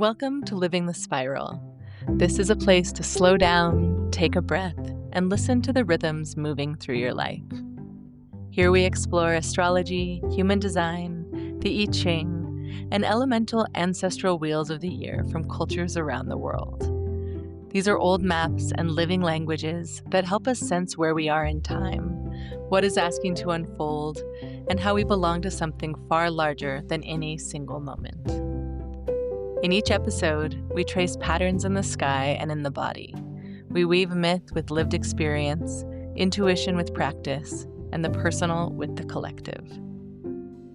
Welcome to Living the Spiral. This is a place to slow down, take a breath, and listen to the rhythms moving through your life. Here we explore astrology, human design, the I Ching, and elemental ancestral wheels of the year from cultures around the world. These are old maps and living languages that help us sense where we are in time, what is asking to unfold, and how we belong to something far larger than any single moment. In each episode, we trace patterns in the sky and in the body. We weave myth with lived experience, intuition with practice, and the personal with the collective.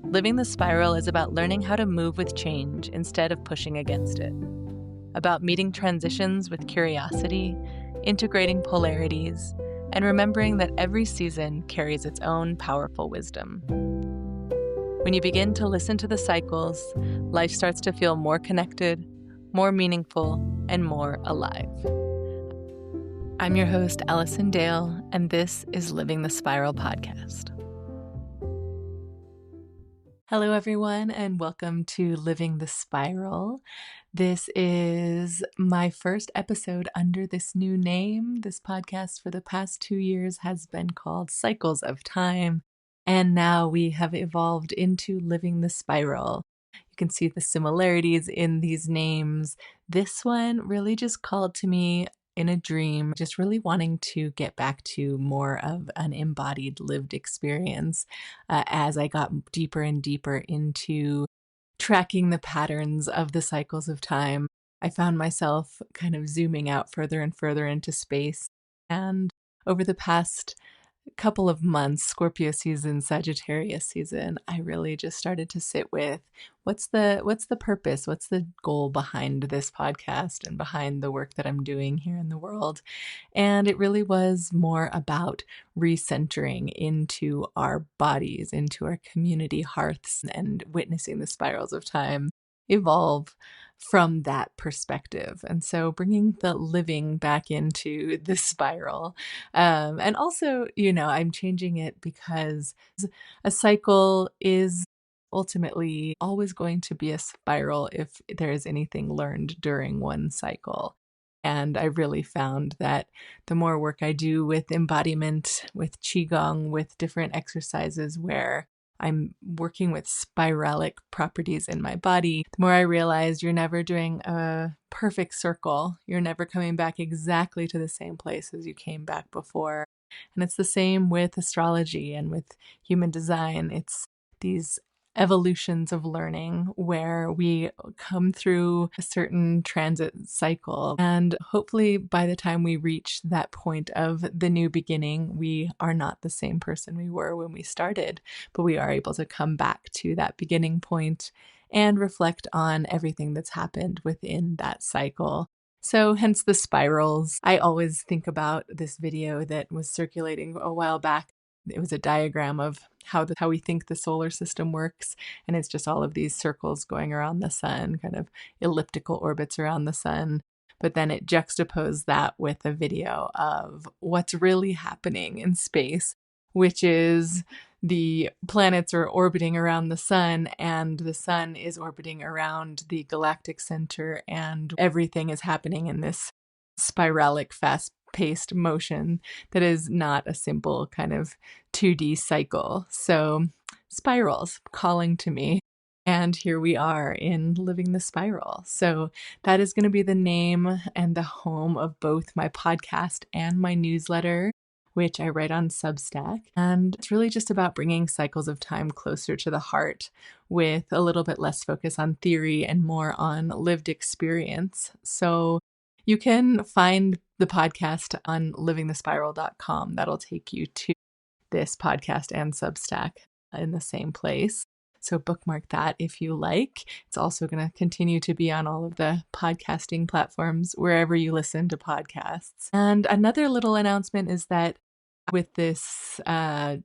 Living the Spiral is about learning how to move with change instead of pushing against it. About meeting transitions with curiosity, integrating polarities, and remembering that every season carries its own powerful wisdom. When you begin to listen to the cycles, life starts to feel more connected, more meaningful, and more alive. I'm your host, Alison Dale, and this is Living the Spiral podcast. Hello, everyone, and welcome to Living the Spiral. This is my first episode under this new name. This podcast for the past 2 years has been called Cycles of Time, and now we have evolved into Living the Spiral. You can see the similarities in these names. This one really just called to me in a dream, just really wanting to get back to more of an embodied lived experience as I got deeper and deeper into tracking the patterns of the cycles of time. I found myself kind of zooming out further and further into space. And over the past couple of months, Scorpio season, Sagittarius season, I really just started to sit with what's the purpose, what's the goal behind this podcast and behind the work that I'm doing here in the world. And it really was more about recentering into our bodies, into our community hearths, and witnessing the spirals of time evolve from that perspective. And so bringing the living back into the spiral. And also, I'm changing it because a cycle is ultimately always going to be a spiral if there is anything learned during one cycle. And I really found that the more work I do with embodiment, with Qigong, with different exercises where I'm working with spiralic properties in my body, the more I realize you're never doing a perfect circle. You're never coming back exactly to the same place as you came back before. And it's the same with astrology and with human design. It's these evolutions of learning where we come through a certain transit cycle. And hopefully by the time we reach that point of the new beginning, we are not the same person we were when we started, but we are able to come back to that beginning point and reflect on everything that's happened within that cycle. So hence the spirals. I always think about this video that was circulating a while back. It was a diagram of how we think the solar system works. And it's just all of these circles going around the sun, kind of elliptical orbits around the sun. But then it juxtaposed that with a video of what's really happening in space, which is the planets are orbiting around the sun and the sun is orbiting around the galactic center, and everything is happening in this spiralic, fast-paced motion that is not a simple kind of 2D cycle. So spirals calling to me. And here we are in Living the Spiral. So that is going to be the name and the home of both my podcast and my newsletter, which I write on Substack. And it's really just about bringing cycles of time closer to the heart with a little bit less focus on theory and more on lived experience. So you can find the podcast on livingthespiral.com. That'll take you to this podcast and Substack in the same place. So bookmark that if you like. It's also going to continue to be on all of the podcasting platforms wherever you listen to podcasts. And another little announcement is that with this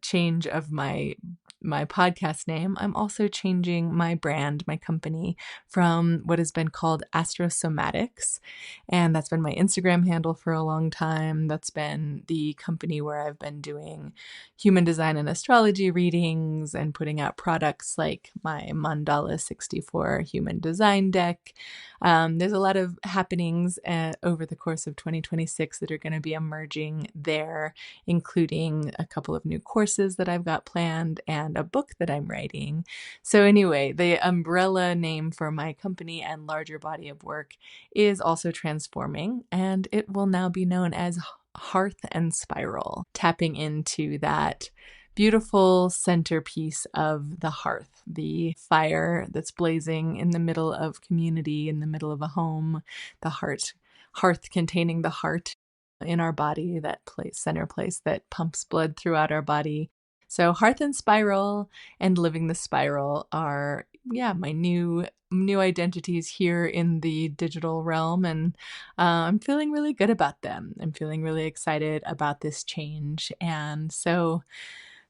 change of my my podcast name, I'm also changing my brand, my company, from what has been called Astrosomatics. And that's been my Instagram handle for a long time. That's been the company where I've been doing human design and astrology readings and putting out products like my Mandala 64 human design deck. There's a lot of happenings over the course of 2026 that are going to be emerging there, including a couple of new courses that I've got planned and a book that I'm writing. So anyway, the umbrella name for my company and larger body of work is also transforming, and it will now be known as Hearth and Spiral, tapping into that beautiful centerpiece of the hearth, the fire that's blazing in the middle of community, in the middle of a home, the hearth containing the heart in our body, that center place that pumps blood throughout our body. So Hearth and Spiral and Living the Spiral are, my new identities here in the digital realm, and I'm feeling really good about them. I'm feeling really excited about this change, and so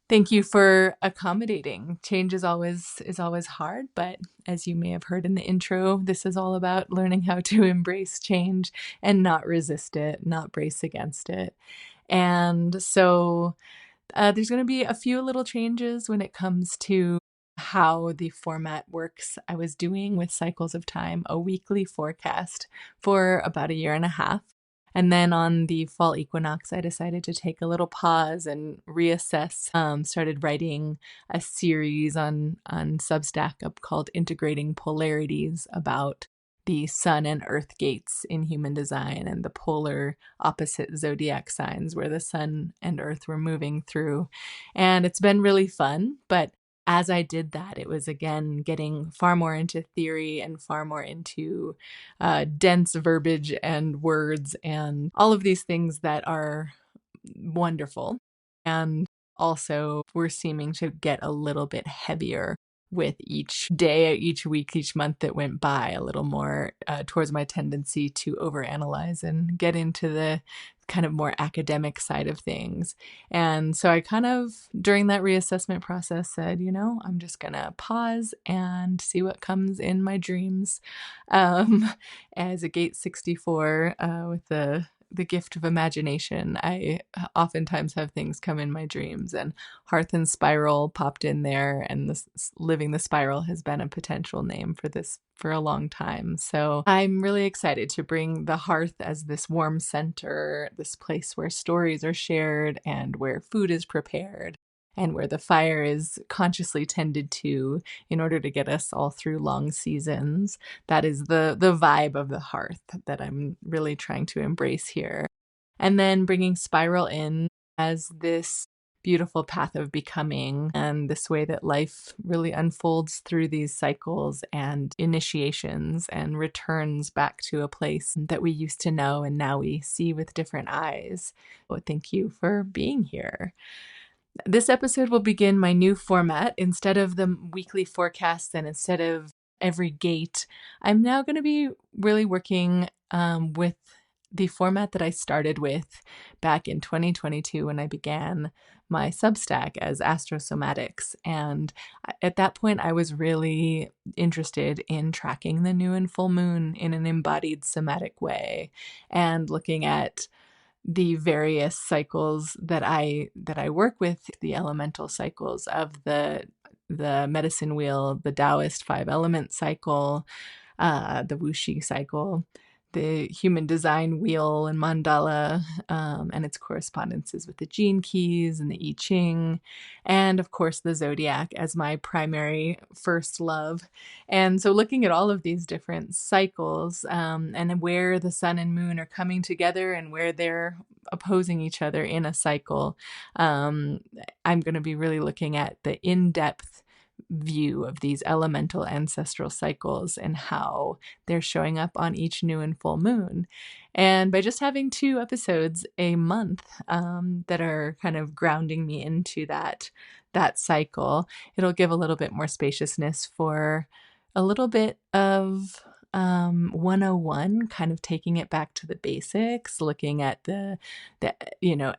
thank you for accommodating. Change is always hard, but as you may have heard in the intro, this is all about learning how to embrace change and not resist it, not brace against it. And so there's going to be a few little changes when it comes to how the format works. I was doing with Cycles of Time a weekly forecast for about a year and a half. And then on the fall equinox, I decided to take a little pause and reassess. Started writing a series on Substack called Integrating Polarities, about the sun and earth gates in human design and the polar opposite zodiac signs where the sun and earth were moving through. And it's been really fun, but as I did that, it was again getting far more into theory and far more into dense verbiage and words and all of these things that are wonderful. And also, we're seeming to get a little bit heavier with each day, each week, each month that went by, a little more towards my tendency to overanalyze and get into the kind of more academic side of things. And so I kind of, during that reassessment process, said, I'm just going to pause and see what comes in my dreams. As a Gate 64 with the gift of imagination, I oftentimes have things come in my dreams, and Hearth and Spiral popped in there, and this Living the Spiral has been a potential name for this for a long time. So I'm really excited to bring the hearth as this warm center, this place where stories are shared and where food is prepared and where the fire is consciously tended to in order to get us all through long seasons. That is the vibe of the hearth that I'm really trying to embrace here. And then bringing Spiral in as this beautiful path of becoming and this way that life really unfolds through these cycles and initiations and returns back to a place that we used to know and now we see with different eyes. Well, thank you for being here. This episode will begin my new format. Instead of the weekly forecasts and instead of every gate, I'm now going to be really working with the format that I started with back in 2022 when I began my Substack as Astrosomatics. And at that point, I was really interested in tracking the new and full moon in an embodied somatic way and looking at the various cycles that I work with, the elemental cycles of the medicine wheel, the Taoist 5-element cycle, the Wuxi cycle, the human design wheel and mandala, and its correspondences with the gene keys and the I Ching, and of course the zodiac as my primary first love. And so looking at all of these different cycles and where the sun and moon are coming together and where they're opposing each other in a cycle, I'm going to be really looking at the in-depth view of these elemental ancestral cycles and how they're showing up on each new and full moon. And by just having 2 episodes a month that are kind of grounding me into that cycle, it'll give a little bit more spaciousness for a little bit of 101, kind of taking it back to the basics, looking at the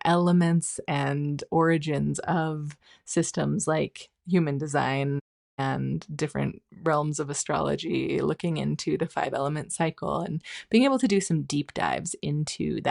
elements and origins of systems like human design and different realms of astrology, looking into the 5 element cycle and being able to do some deep dives into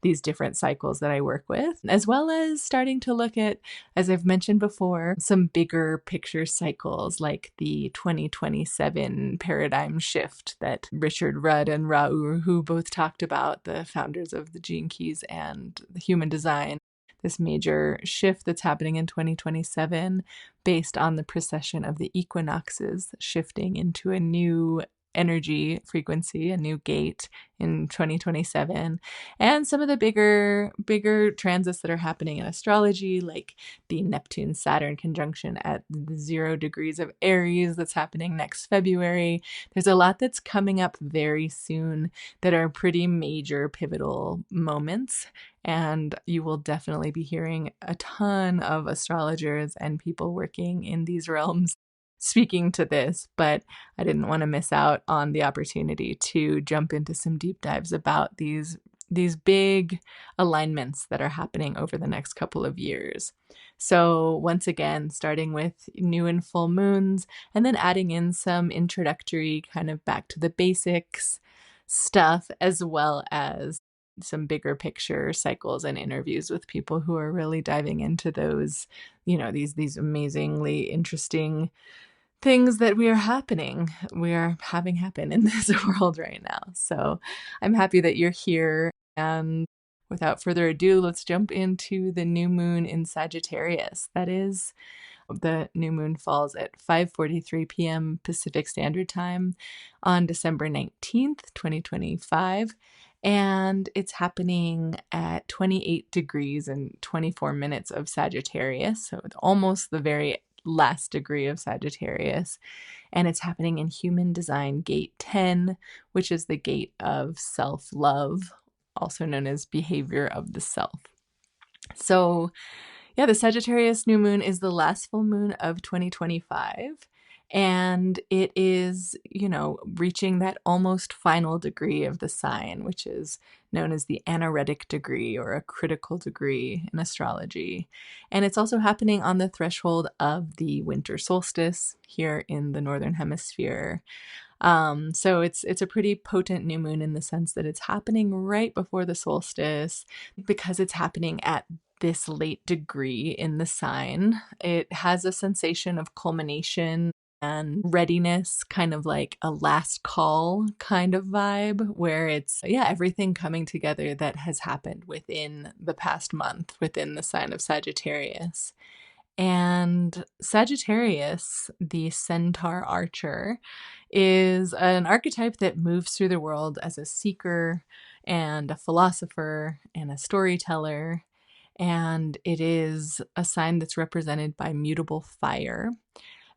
these different cycles that I work with, as well as starting to look at, as I've mentioned before, some bigger picture cycles like the 2027 paradigm shift that Richard Rudd and Raoul, who both talked about, the founders of the Gene Keys and the human design, this major shift that's happening in 2027 based on the precession of the equinoxes shifting into a new energy frequency, a new gate in 2027, and some of the bigger transits that are happening in astrology, like the Neptune-Saturn conjunction at 0 degrees of Aries that's happening next February. There's a lot that's coming up very soon that are pretty major pivotal moments, and you will definitely be hearing a ton of astrologers and people working in these realms speaking to this, but I didn't want to miss out on the opportunity to jump into some deep dives about these big alignments that are happening over the next couple of years. So once again, starting with new and full moons, and then adding in some introductory kind of back to the basics stuff, as well as some bigger picture cycles and interviews with people who are really diving into those, these amazingly interesting things that we are having happen in this world right now. So I'm happy that you're here. And without further ado, let's jump into the new moon in Sagittarius. That is, the new moon falls at 5:43 p.m. Pacific Standard Time on December 19th, 2025. And it's happening at 28 degrees and 24 minutes of Sagittarius. So it's almost the very last degree of Sagittarius, and it's happening in human design gate 10, which is the gate of self-love, also known as behavior of the self. So yeah, the Sagittarius new moon is the last full moon of 2025, and it is, reaching that almost final degree of the sign, which is known as the anaretic degree or a critical degree in astrology. And it's also happening on the threshold of the winter solstice here in the Northern Hemisphere. So it's a pretty potent new moon in the sense that it's happening right before the solstice. Because it's happening at this late degree in the sign, it has a sensation of culmination and readiness, kind of like a last call kind of vibe, where it's, everything coming together that has happened within the past month within the sign of Sagittarius. And Sagittarius, the centaur archer, is an archetype that moves through the world as a seeker and a philosopher and a storyteller. And it is a sign that's represented by mutable fire.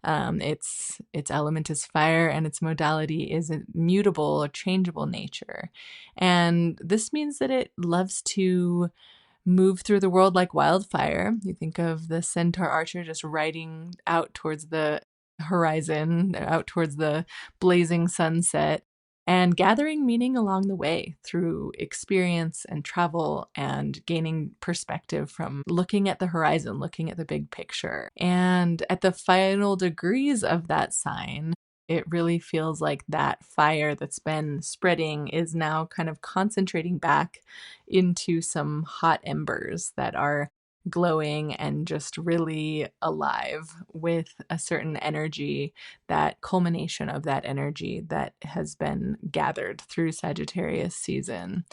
Its element is fire, and its modality is a mutable or changeable nature. And this means that it loves to move through the world like wildfire. You think of the centaur archer just riding out towards the horizon, out towards the blazing sunset, and gathering meaning along the way through experience and travel and gaining perspective from looking at the horizon, looking at the big picture. And at the final degrees of that sign, it really feels like that fire that's been spreading is now kind of concentrating back into some hot embers that are glowing and just really alive with a certain energy, that culmination of that energy that has been gathered through Sagittarius season.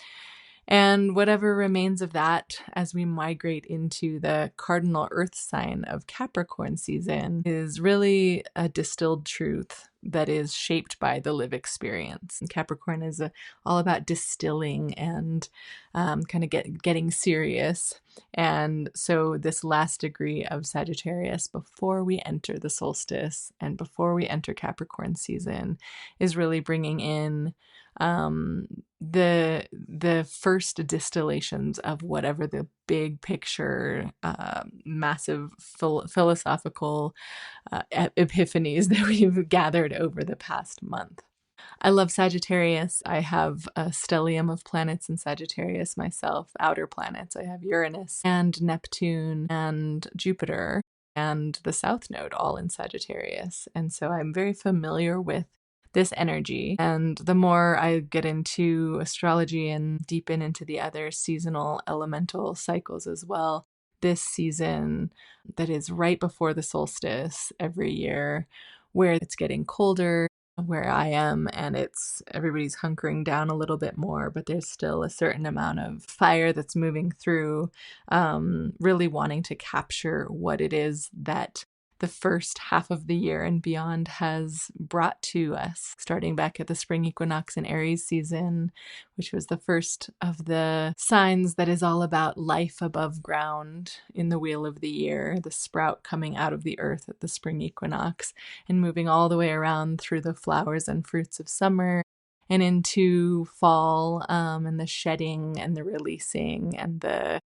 And whatever remains of that as we migrate into the cardinal earth sign of Capricorn season is really a distilled truth that is shaped by the live experience. And Capricorn is all about distilling and kind of getting serious. And so this last degree of Sagittarius before we enter the solstice and before we enter Capricorn season is really bringing in the first distillations of whatever the big picture, massive philosophical epiphanies that we've gathered over the past month. I love Sagittarius. I have a stellium of planets in Sagittarius myself, outer planets. I have Uranus and Neptune and Jupiter. and the South Node all in Sagittarius. And so I'm very familiar with this energy. And the more I get into astrology and deepen into the other seasonal elemental cycles as well, this season that is right before the solstice every year, where it's getting colder, where I am, and everybody's hunkering down a little bit more, but there's still a certain amount of fire that's moving through, really wanting to capture what it is that the first half of the year and beyond has brought to us, starting back at the spring equinox in Aries season, which was the first of the signs that is all about life above ground in the wheel of the year, the sprout coming out of the earth at the spring equinox and moving all the way around through the flowers and fruits of summer and into fall, and the shedding and the releasing and the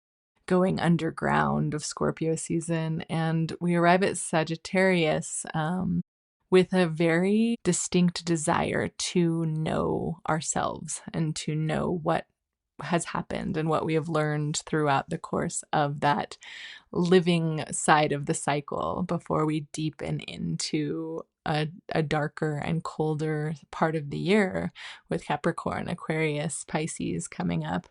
going underground of Scorpio season. And we arrive at Sagittarius with a very distinct desire to know ourselves and to know what has happened and what we have learned throughout the course of that living side of the cycle before we deepen into a darker and colder part of the year with Capricorn, Aquarius, Pisces coming up.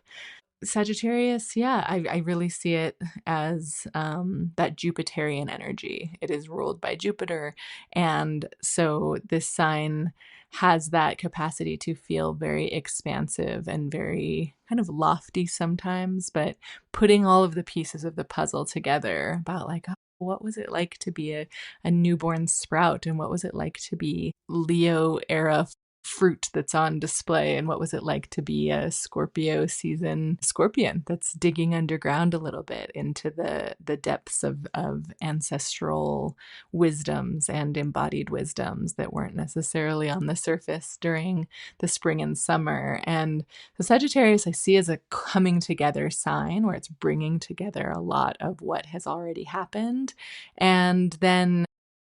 Sagittarius, yeah, I really see it as that Jupiterian energy. It is ruled by Jupiter. And so this sign has that capacity to feel very expansive and very kind of lofty sometimes, but putting all of the pieces of the puzzle together about like, oh, what was it like to be a newborn sprout? And what was it like to be Leo era fruit that's on display, and what was it like to be a Scorpio season scorpion that's digging underground a little bit into the depths of ancestral wisdoms and embodied wisdoms that weren't necessarily on the surface during the spring and summer. And the Sagittarius I see as a coming together sign where it's bringing together a lot of what has already happened and then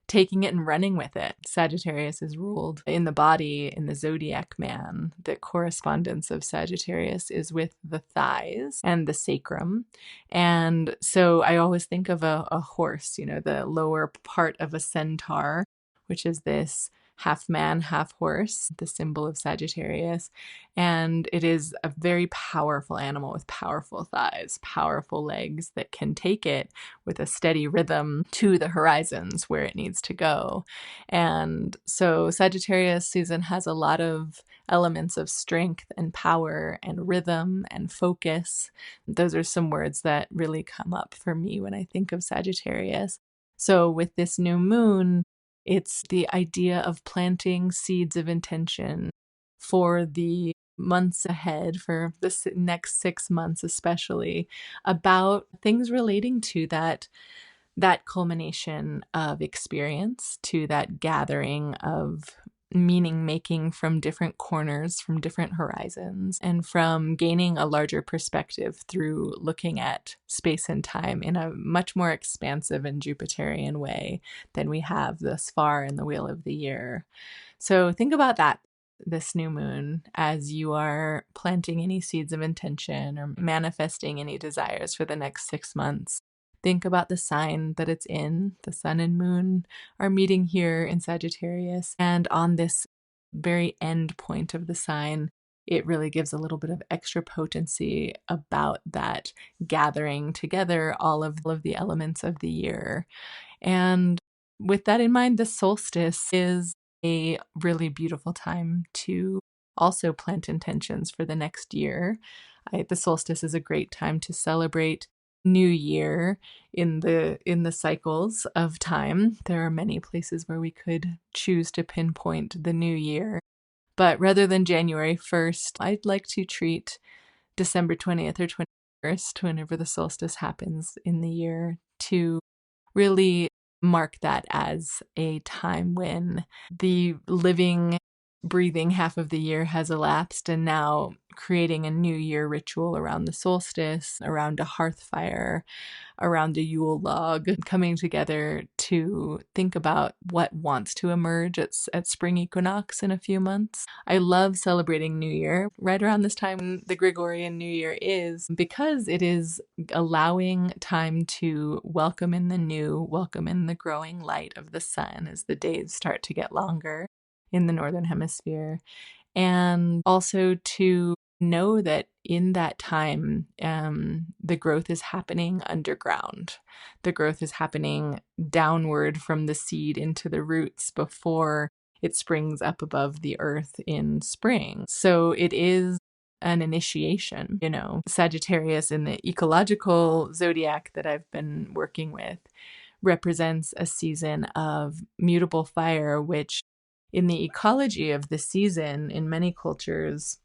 taking it and running with it. Sagittarius is ruled in the body, in the zodiac man. The correspondence of Sagittarius is with the thighs and the sacrum. And so I always think of a horse, the lower part of a centaur, which is this half man, half horse, the symbol of Sagittarius. And it is a very powerful animal with powerful thighs, powerful legs that can take it with a steady rhythm to the horizons where it needs to go. And so Sagittarius season has a lot of elements of strength and power and rhythm and focus. Those are some words that really come up for me when I think of Sagittarius. So with this new moon, it's the idea of planting seeds of intention for the months ahead, for the next 6 months especially, about things relating to that culmination of experience, to that gathering of meaning making from different corners, from different horizons, and from gaining a larger perspective through looking at space and time in a much more expansive and Jupiterian way than we have thus far in the Wheel of the Year. So think about that this new moon as you are planting any seeds of intention or manifesting any desires for the next 6 months. Think about the sign that it's in. The sun and moon are meeting here in Sagittarius. And on this very end point of the sign, it really gives a little bit of extra potency about that gathering together all of the elements of the year. And with that in mind, the solstice is a really beautiful time to also plant intentions for the next year. The solstice is a great time to celebrate new year in the cycles of time. There are many places where we could choose to pinpoint the new year. But rather than January 1st, I'd like to treat December 20th or 21st, whenever the solstice happens in the year, to really mark that as a time when the living breathing half of the year has elapsed, and now creating a new year ritual around the solstice, around a hearth fire, around a Yule log, coming together to think about what wants to emerge at spring equinox in a few months. I love celebrating New Year right around this time the Gregorian New Year is, because it is allowing time to welcome in the new, welcome in the growing light of the sun as the days start to get longer in the Northern Hemisphere. And also to know that in that time, the growth is happening underground. The growth is happening downward from the seed into the roots before it springs up above the earth in spring. So it is an initiation, Sagittarius in the ecological zodiac that I've been working with represents a season of mutable fire, which in the ecology of the season, in many cultures,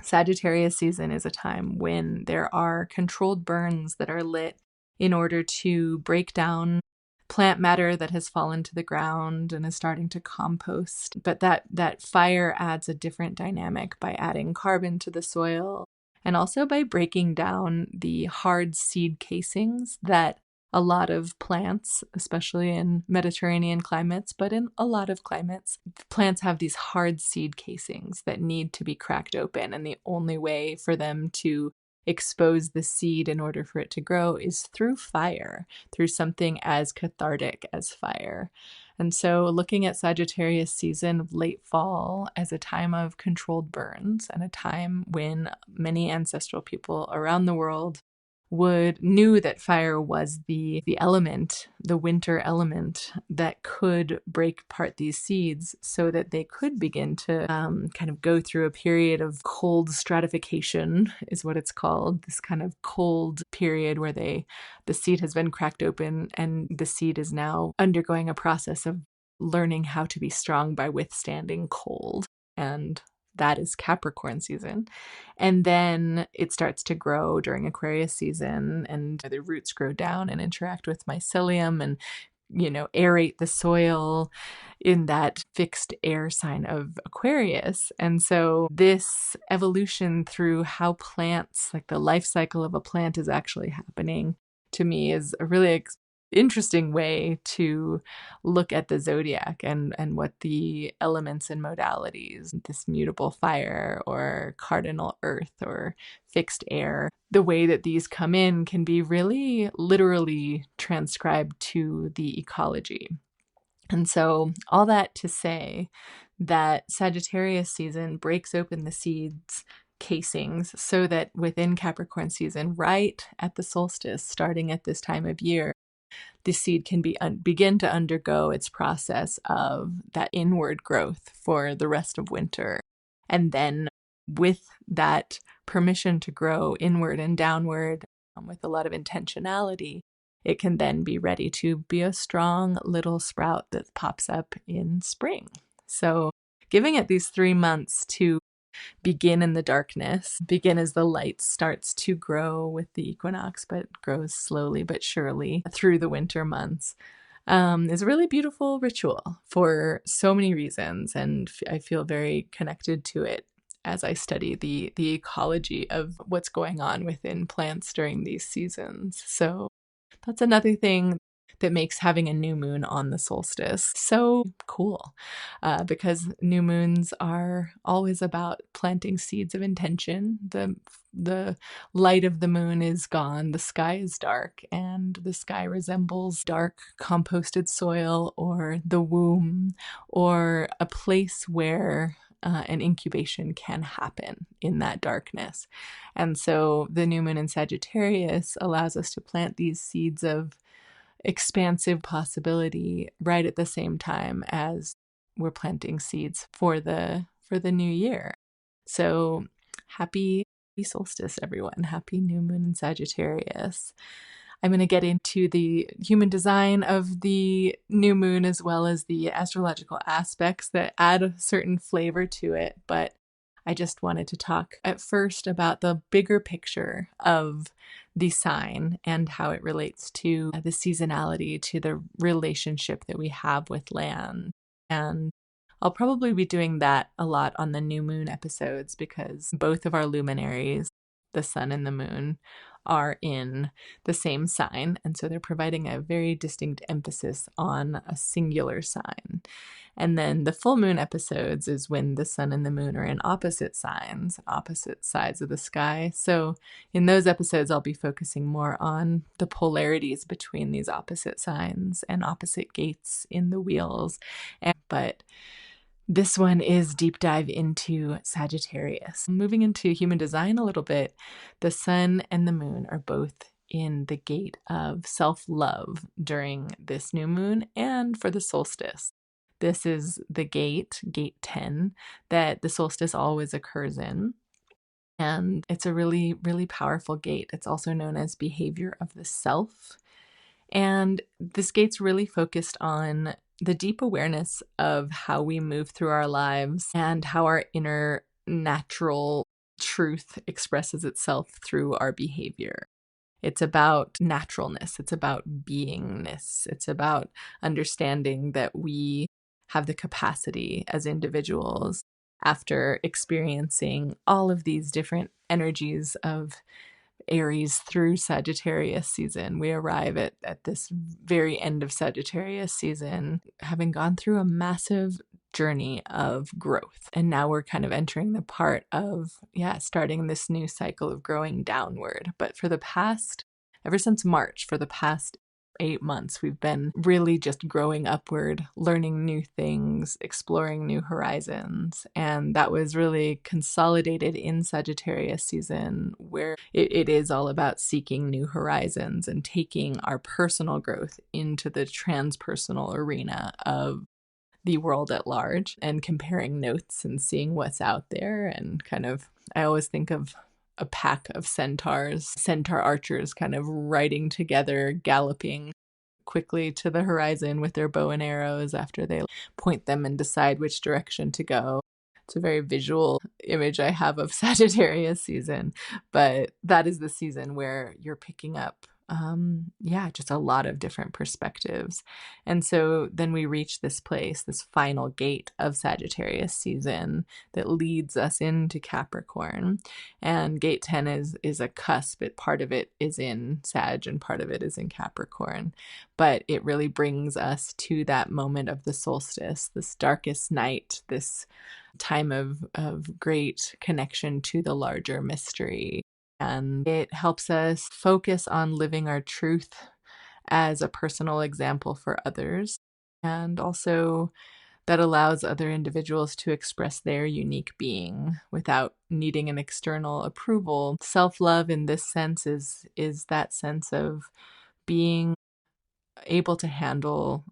Sagittarius season is a time when there are controlled burns that are lit in order to break down plant matter that has fallen to the ground and is starting to compost. But that fire adds a different dynamic by adding carbon to the soil and also by breaking down the hard seed casings that a lot of plants, especially in Mediterranean climates, but in a lot of climates, plants have these hard seed casings that need to be cracked open. And the only way for them to expose the seed in order for it to grow is through fire, through something as cathartic as fire. And so looking at Sagittarius season of late fall as a time of controlled burns and a time when many ancestral people around the world knew that fire was the element, the winter element that could break apart these seeds so that they could begin to kind of go through a period of cold stratification is what it's called. This kind of cold period where the seed has been cracked open and the seed is now undergoing a process of learning how to be strong by withstanding cold. And that is Capricorn season. And then it starts to grow during Aquarius season, and the roots grow down and interact with mycelium and, aerate the soil in that fixed air sign of Aquarius. And so this evolution through how plants, like the life cycle of a plant is actually happening, to me is a really interesting way to look at the zodiac and what the elements and modalities, this mutable fire or cardinal earth or fixed air, the way that these come in can be really literally transcribed to the ecology. And so all that to say that Sagittarius season breaks open the seeds casings so that within Capricorn season, right at the solstice, starting at this time of year, the seed can begin to undergo its process of that inward growth for the rest of winter. And then with that permission to grow inward and downward with a lot of intentionality, it can then be ready to be a strong little sprout that pops up in spring. So giving it these 3 months to begin in the darkness, begin as the light starts to grow with the equinox, but grows slowly but surely through the winter months, is a really beautiful ritual for so many reasons. And I feel very connected to it as I study the ecology of what's going on within plants during these seasons. So that's another thing that makes having a new moon on the solstice so cool, because new moons are always about planting seeds of intention. The light of the moon is gone, the sky is dark, and the sky resembles dark composted soil or the womb or a place where an incubation can happen in that darkness. And so the new moon in Sagittarius allows us to plant these seeds of expansive possibility right at the same time as we're planting seeds for the new year. So happy solstice, everyone. Happy new moon in Sagittarius. I'm going to get into the human design of the new moon as well as the astrological aspects that add a certain flavor to it. But I just wanted to talk at first about the bigger picture of the sign and how it relates to the seasonality, to the relationship that we have with land, and I'll probably be doing that a lot on the new moon episodes because both of our luminaries, the sun and the moon, are in the same sign. And so they're providing a very distinct emphasis on a singular sign. And then the full moon episodes is when the sun and the moon are in opposite signs, opposite sides of the sky. So in those episodes, I'll be focusing more on the polarities between these opposite signs and opposite gates in the wheels. But this one is deep dive into Sagittarius. Moving into human design a little bit, the sun and the moon are both in the gate of self-love during this new moon and for the solstice. This is the gate 10, that the solstice always occurs in. And it's a really, really powerful gate. It's also known as behavior of the self. And this gate's really focused on the deep awareness of how we move through our lives and how our inner natural truth expresses itself through our behavior. It's about naturalness. It's about beingness. It's about understanding that we have the capacity as individuals, after experiencing all of these different energies of Aries through Sagittarius season. We arrive at this very end of Sagittarius season, having gone through a massive journey of growth. And now we're kind of entering the part of, starting this new cycle of growing downward. But ever since March, for the past 8 months, we've been really just growing upward, learning new things, exploring new horizons. And that was really consolidated in Sagittarius season, where it is all about seeking new horizons and taking our personal growth into the transpersonal arena of the world at large and comparing notes and seeing what's out there. And I always think of a pack of centaur archers kind of riding together, galloping quickly to the horizon with their bow and arrows after they point them and decide which direction to go. It's a very visual image I have of Sagittarius season, but that is the season where you're picking up just a lot of different perspectives. And so then we reach this place, this final gate of Sagittarius season that leads us into Capricorn. And gate 10 is a cusp. Part of it is in Sag and part of it is in Capricorn. But it really brings us to that moment of the solstice, this darkest night, this time of great connection to the larger mystery. And it helps us focus on living our truth as a personal example for others. And also that allows other individuals to express their unique being without needing an external approval. Self-love in this sense is that sense of being able to handle,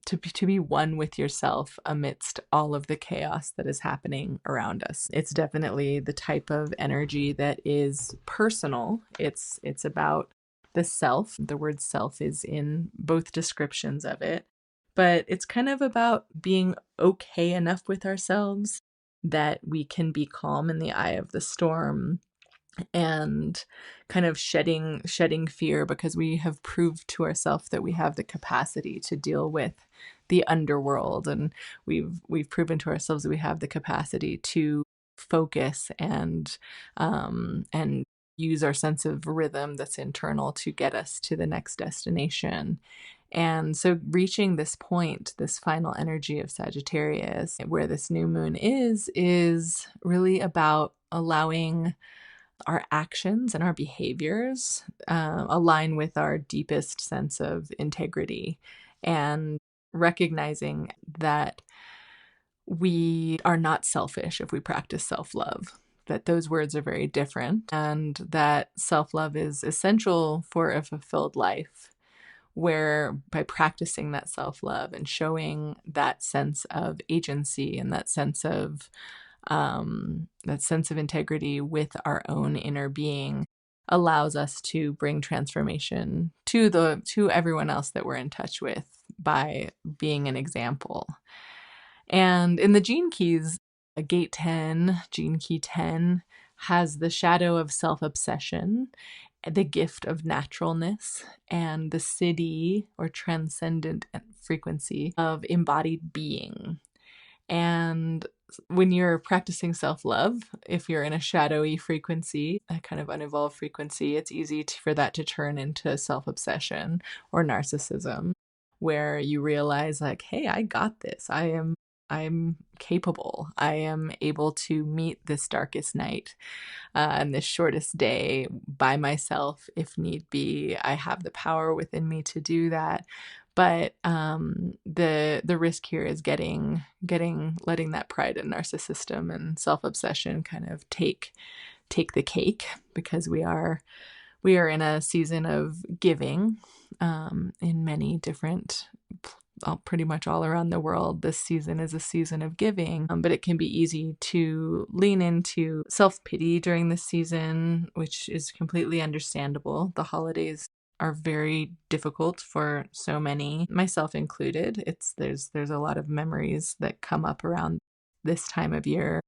to be one with yourself amidst all of the chaos that is happening around us. It's definitely the type of energy that is personal. It's about the self. The word self is in both descriptions of it, but it's kind of about being okay enough with ourselves that we can be calm in the eye of the storm, and kind of shedding fear, because we have proved to ourselves that we have the capacity to deal with the underworld, and we've proven to ourselves that we have the capacity to focus and use our sense of rhythm that's internal to get us to the next destination. And so reaching this point, this final energy of Sagittarius, where this new moon is really about allowing our actions and our behaviors align with our deepest sense of integrity, and recognizing that we are not selfish if we practice self-love, that those words are very different, and that self-love is essential for a fulfilled life, where by practicing that self-love and showing that sense of agency and that sense of integrity with our own inner being allows us to bring transformation to everyone else that we're in touch with by being an example. And in the gene keys, gate 10, gene key 10, has the shadow of self-obsession, the gift of naturalness, and the siddhi or transcendent frequency of embodied being. And when you're practicing self-love, if you're in a shadowy frequency, a kind of unevolved frequency, it's easy for that to turn into self-obsession or narcissism, where you realize like, hey, I got this. I'm capable. I am able to meet this darkest night and this shortest day by myself if need be. I have the power within me to do that. But the risk here is letting that pride and narcissism and self-obsession kind of take the cake, because we are in a season of giving in many different, pretty much all around the world. This season is a season of giving, but it can be easy to lean into self-pity during this season, which is completely understandable. The holidays are very difficult for so many, myself included. There's a lot of memories that come up around this time of year,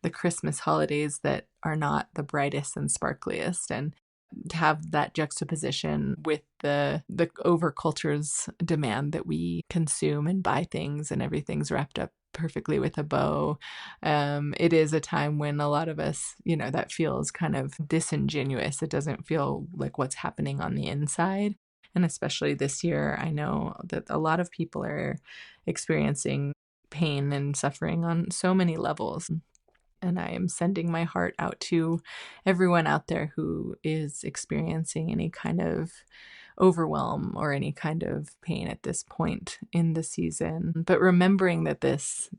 the Christmas holidays, that are not the brightest and sparkliest, and to have that juxtaposition with the over culture's demand that we consume and buy things and everything's wrapped up perfectly with a bow. It is a time when a lot of us, that feels kind of disingenuous. It doesn't feel like what's happening on the inside. And especially this year, I know that a lot of people are experiencing pain and suffering on so many levels. And I am sending my heart out to everyone out there who is experiencing any kind of overwhelm or any kind of pain at this point in the season. But remembering that this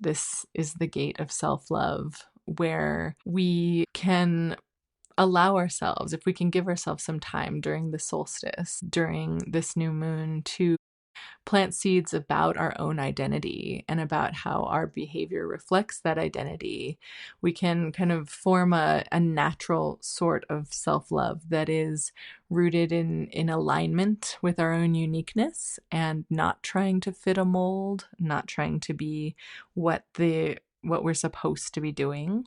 is the gate of self-love, where we can allow ourselves, if we can give ourselves some time during the solstice, during this new moon, to plant seeds about our own identity and about how our behavior reflects that identity. We can kind of form a natural sort of self-love that is rooted in alignment with our own uniqueness, and not trying to fit a mold, not trying to be what we're supposed to be doing.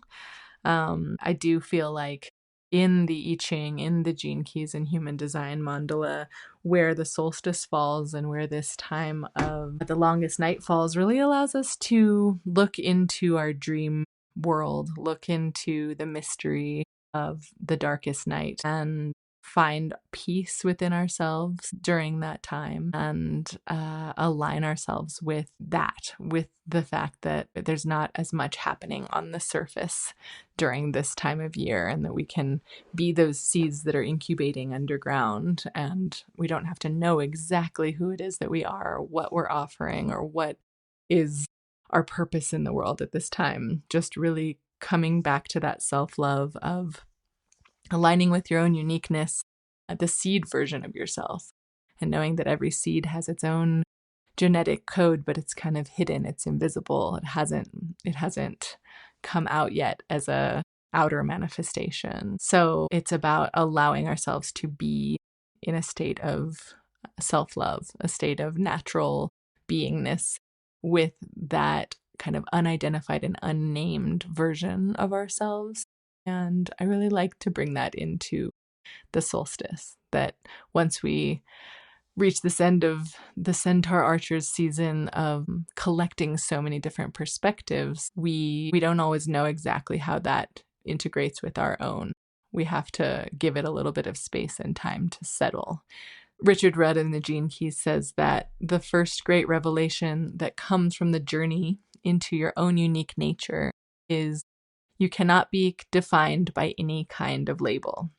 I do feel like in the I Ching, in the Gene Keys and Human Design mandala, where the solstice falls and where this time of the longest night falls really allows us to look into our dream world, look into the mystery of the darkest night, and find peace within ourselves during that time, and align ourselves with the fact that there's not as much happening on the surface during this time of year, and that we can be those seeds that are incubating underground, and we don't have to know exactly who it is that we are, or what we're offering, or what is our purpose in the world at this time. Just really coming back to that self-love of aligning with your own uniqueness, the seed version of yourself, and knowing that every seed has its own genetic code, but it's kind of hidden, it's invisible, it hasn't come out yet as a outer manifestation. So it's about allowing ourselves to be in a state of self-love, a state of natural beingness, with that kind of unidentified and unnamed version of ourselves. And I really like to bring that into the solstice, that once we reach this end of the Centaur Archer's season of collecting so many different perspectives, we don't always know exactly how that integrates with our own. We have to give it a little bit of space and time to settle. Richard Rudd in the Gene Keys says that the first great revelation that comes from the journey into your own unique nature is you cannot be defined by any kind of label.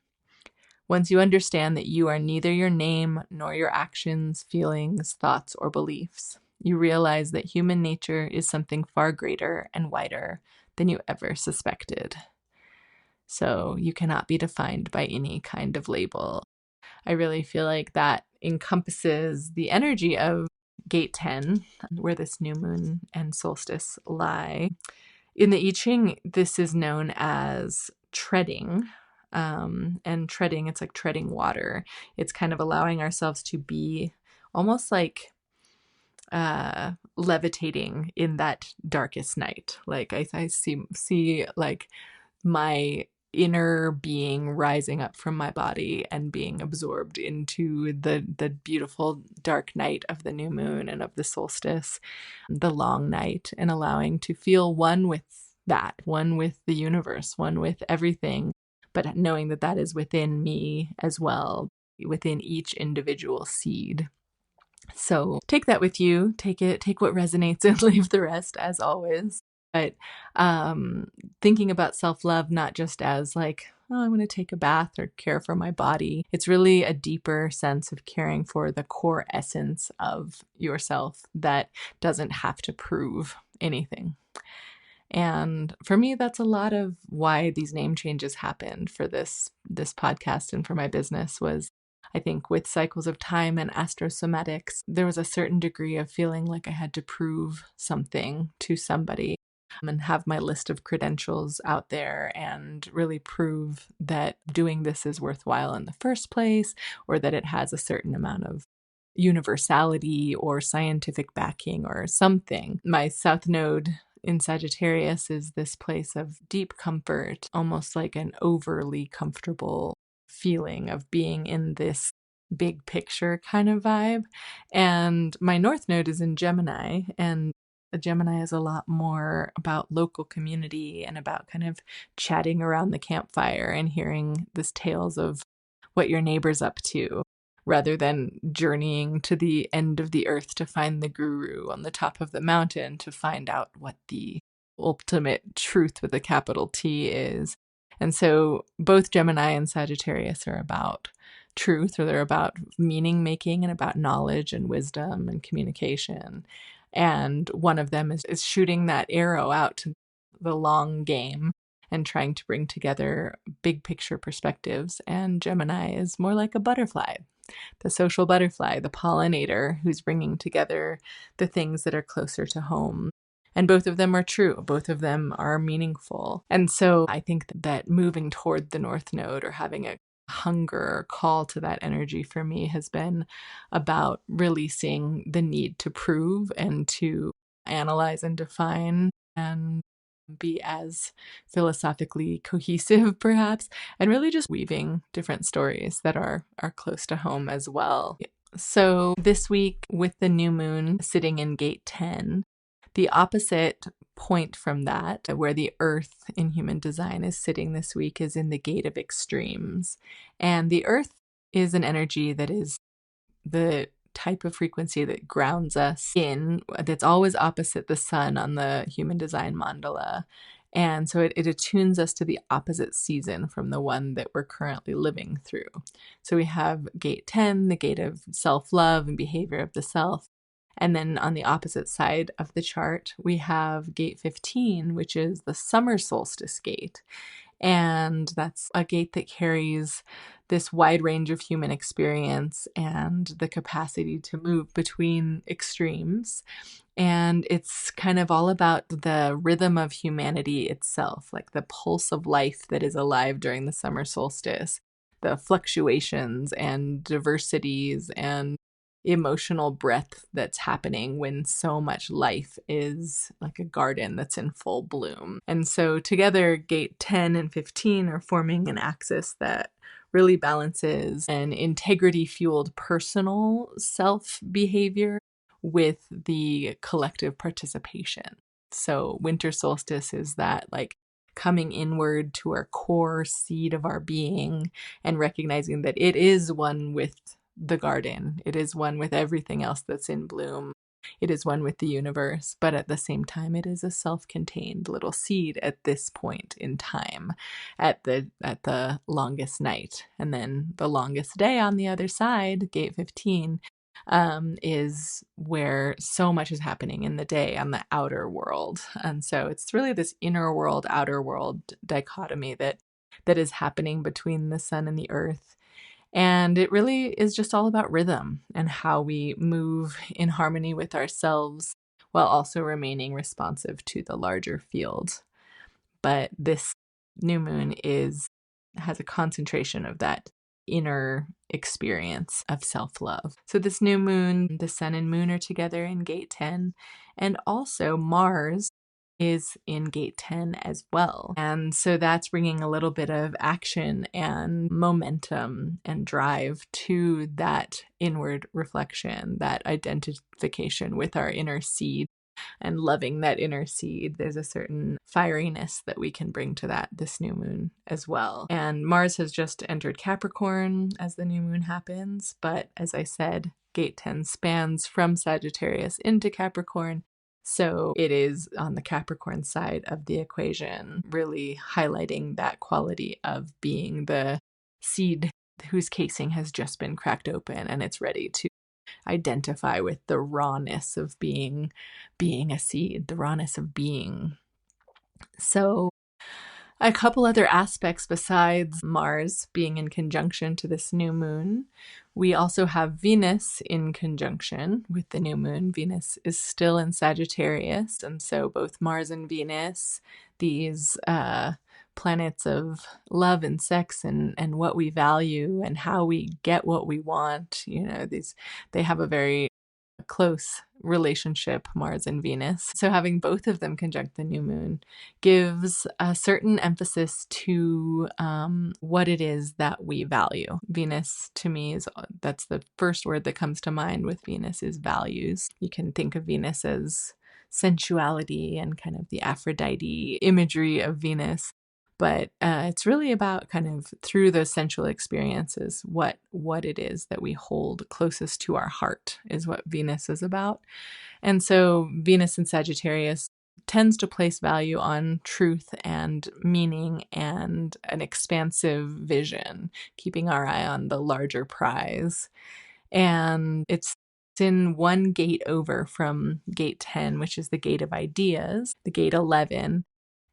Once you understand that you are neither your name nor your actions, feelings, thoughts, or beliefs, you realize that human nature is something far greater and wider than you ever suspected. So you cannot be defined by any kind of label. I really feel like that encompasses the energy of Gate 10, where this new moon and solstice lie. In the I Ching, this is known as treading. And treading, it's like treading water. It's kind of allowing ourselves to be almost like levitating in that darkest night. Like I see like my inner being rising up from my body and being absorbed into the beautiful dark night of the new moon and of the solstice, the long night, and allowing to feel one with that, one with the universe, one with everything, but knowing that that is within me as well, within each individual seed. So take that with you, take what resonates and leave the rest, as always. But thinking about self-love, not just as like, oh, I'm going to take a bath or care for my body. It's really a deeper sense of caring for the core essence of yourself that doesn't have to prove anything. And for me, that's a lot of why these name changes happened for this podcast and for my business. Was I think with cycles of time and astrosomatics, there was a certain degree of feeling like I had to prove something to somebody and have my list of credentials out there and really prove that doing this is worthwhile in the first place, or that it has a certain amount of universality or scientific backing or something. My South Node in Sagittarius is this place of deep comfort, almost like an overly comfortable feeling of being in this big picture kind of vibe. And my North Node is in Gemini, and Gemini is a lot more about local community and about kind of chatting around the campfire and hearing these tales of what your neighbor's up to, rather than journeying to the end of the earth to find the guru on the top of the mountain to find out what the ultimate truth with a capital T is. And so both Gemini and Sagittarius are about truth, or they're about meaning making and about knowledge and wisdom and communication. And one of them is shooting that arrow out to the long game and trying to bring together big picture perspectives. And Gemini is more like a butterfly, the social butterfly, the pollinator, who's bringing together the things that are closer to home. And both of them are true. Both of them are meaningful. And so I think that moving toward the North Node, or having a hunger or call to that energy, for me has been about releasing the need to prove and to analyze and define and be as philosophically cohesive, perhaps, and really just weaving different stories that are close to home as well. So this week, with the new moon sitting in gate 10, the opposite point from that, where the earth in human design is sitting this week, is in the gate of extremes. And the earth is an energy that is the type of frequency that grounds us in, that's always opposite the sun on the human design mandala. And so it attunes us to the opposite season from the one that we're currently living through. So we have gate 10, the gate of self-love and behavior of the self. And then on the opposite side of the chart, we have gate 15, which is the summer solstice gate. And that's a gate that carries this wide range of human experience and the capacity to move between extremes. And it's kind of all about the rhythm of humanity itself, like the pulse of life that is alive during the summer solstice, the fluctuations and diversities and emotional breadth that's happening when so much life is like a garden that's in full bloom. And so together, gate 10 and 15 are forming an axis that really balances an integrity-fueled personal self-behavior with the collective participation. So winter solstice is that like coming inward to our core seed of our being and recognizing that it is one with the garden. It is one with everything else that's in bloom. It is one with the universe, but at the same time, it is a self-contained little seed at this point in time, at the longest night. And then the longest day on the other side, gate 15, is where so much is happening in the day on the outer world. And so it's really this inner world, outer world dichotomy that is happening between the sun and the earth. And it really is just all about rhythm and how we move in harmony with ourselves while also remaining responsive to the larger field. But this new moon has a concentration of that inner experience of self-love. So this new moon, the sun and moon are together in gate 10, and also Mars is in gate 10 as well. And so that's bringing a little bit of action and momentum and drive to that inward reflection, that identification with our inner seed and loving that inner seed. There's a certain fieriness that we can bring to that this new moon as well. And Mars has just entered Capricorn as the new moon happens. But as I said, gate 10 spans from Sagittarius into Capricorn. So it is on the Capricorn side of the equation, really highlighting that quality of being the seed whose casing has just been cracked open and it's ready to identify with the rawness of being a seed, the rawness of being. So a couple other aspects besides Mars being in conjunction to this new moon. We also have Venus in conjunction with the new moon. Venus is still in Sagittarius, and so both Mars and Venus, these planets of love and sex and what we value and how we get what we want, they have a very close relationship, Mars and Venus. So having both of them conjunct the new moon gives a certain emphasis to what it is that we value. Venus, to me, that's the first word that comes to mind with Venus, is values. You can think of Venus as sensuality and kind of the Aphrodite imagery of Venus. But it's really about kind of through those sensual experiences, what it is that we hold closest to our heart is what Venus is about. And so Venus in Sagittarius tends to place value on truth and meaning and an expansive vision, keeping our eye on the larger prize. And it's in one gate over from gate 10, which is the gate of ideas, the gate 11.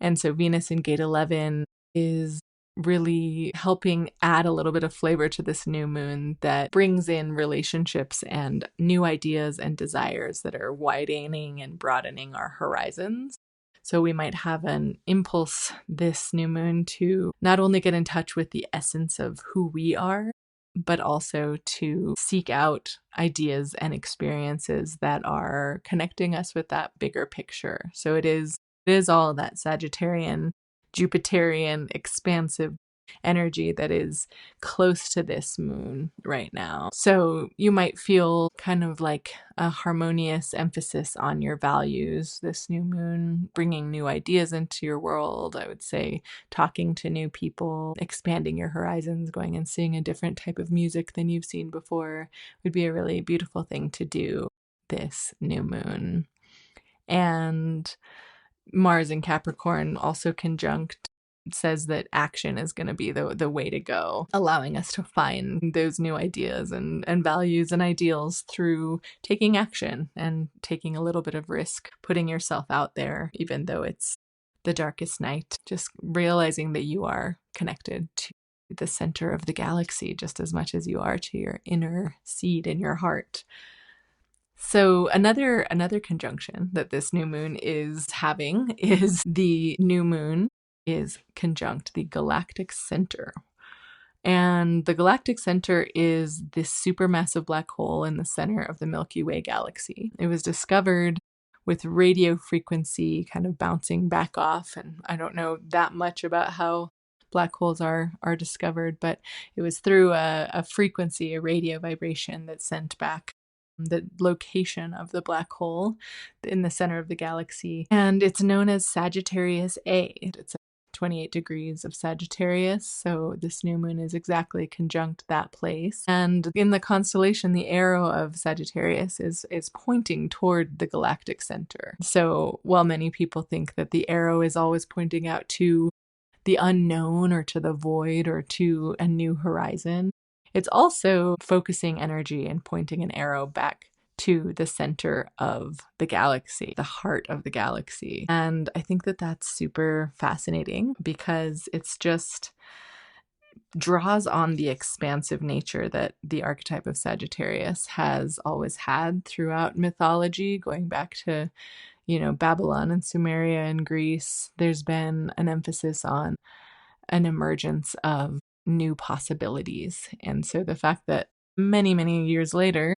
And so Venus in gate 11 is really helping add a little bit of flavor to this new moon that brings in relationships and new ideas and desires that are widening and broadening our horizons. So we might have an impulse this new moon to not only get in touch with the essence of who we are, but also to seek out ideas and experiences that are connecting us with that bigger picture. So it is all that Sagittarian, Jupiterian, expansive energy that is close to this moon right now. So you might feel kind of like a harmonious emphasis on your values this new moon, bringing new ideas into your world. I would say talking to new people, expanding your horizons, going and seeing a different type of music than you've seen before would be a really beautiful thing to do this new moon. And Mars in Capricorn also conjunct says that action is going to be the way to go, allowing us to find those new ideas and values and ideals through taking action and taking a little bit of risk, putting yourself out there, even though it's the darkest night, just realizing that you are connected to the center of the galaxy just as much as you are to your inner seed in your heart. So another conjunction that this new moon is having is the new moon is conjunct the galactic center. And the galactic center is this supermassive black hole in the center of the Milky Way galaxy. It was discovered with radio frequency kind of bouncing back off. And I don't know that much about how black holes are discovered, but it was through a frequency, a radio vibration that sent back the location of the black hole in the center of the galaxy. And it's known as Sagittarius A. It's 28 degrees of Sagittarius, so this new moon is exactly conjunct that place. And in the constellation, the arrow of Sagittarius is pointing toward the galactic center. So while many people think that the arrow is always pointing out to the unknown or to the void or to a new horizon, it's also focusing energy and pointing an arrow back to the center of the galaxy, the heart of the galaxy. And I think that that's super fascinating because it's just draws on the expansive nature that the archetype of Sagittarius has always had throughout mythology, going back to, Babylon and Sumeria and Greece. There's been an emphasis on an emergence of new possibilities. And so the fact that many, many years later,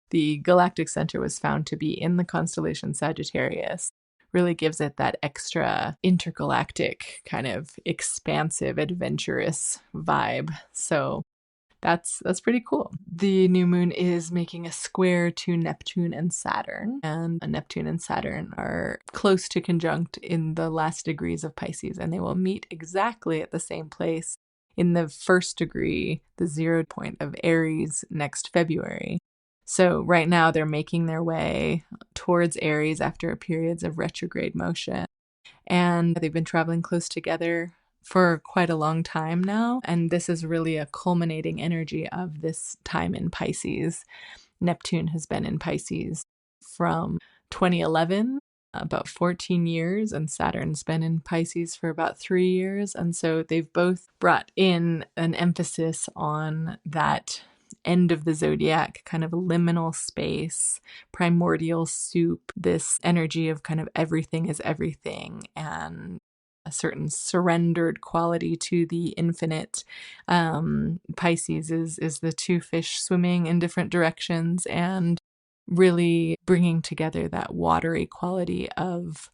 the galactic center was found to be in the constellation Sagittarius really gives it that extra intergalactic kind of expansive, adventurous vibe. So that's pretty cool. The new moon is making a square to Neptune and Saturn, and Neptune and Saturn are close to conjunct in the last degrees of Pisces, and they will meet exactly at the same place in the first degree, the 0 point of Aries, next February. So right now they're making their way towards Aries after periods of retrograde motion, and they've been traveling close together for quite a long time now. And this is really a culminating energy of this time in Pisces. Neptune has been in Pisces from 2011, about 14 years, and Saturn's been in Pisces for about 3 years. And so they've both brought in an emphasis on that end of the zodiac, kind of liminal space, primordial soup, this energy of kind of everything is everything, and a certain surrendered quality to the infinite. Pisces is the two fish swimming in different directions and really bringing together that watery quality of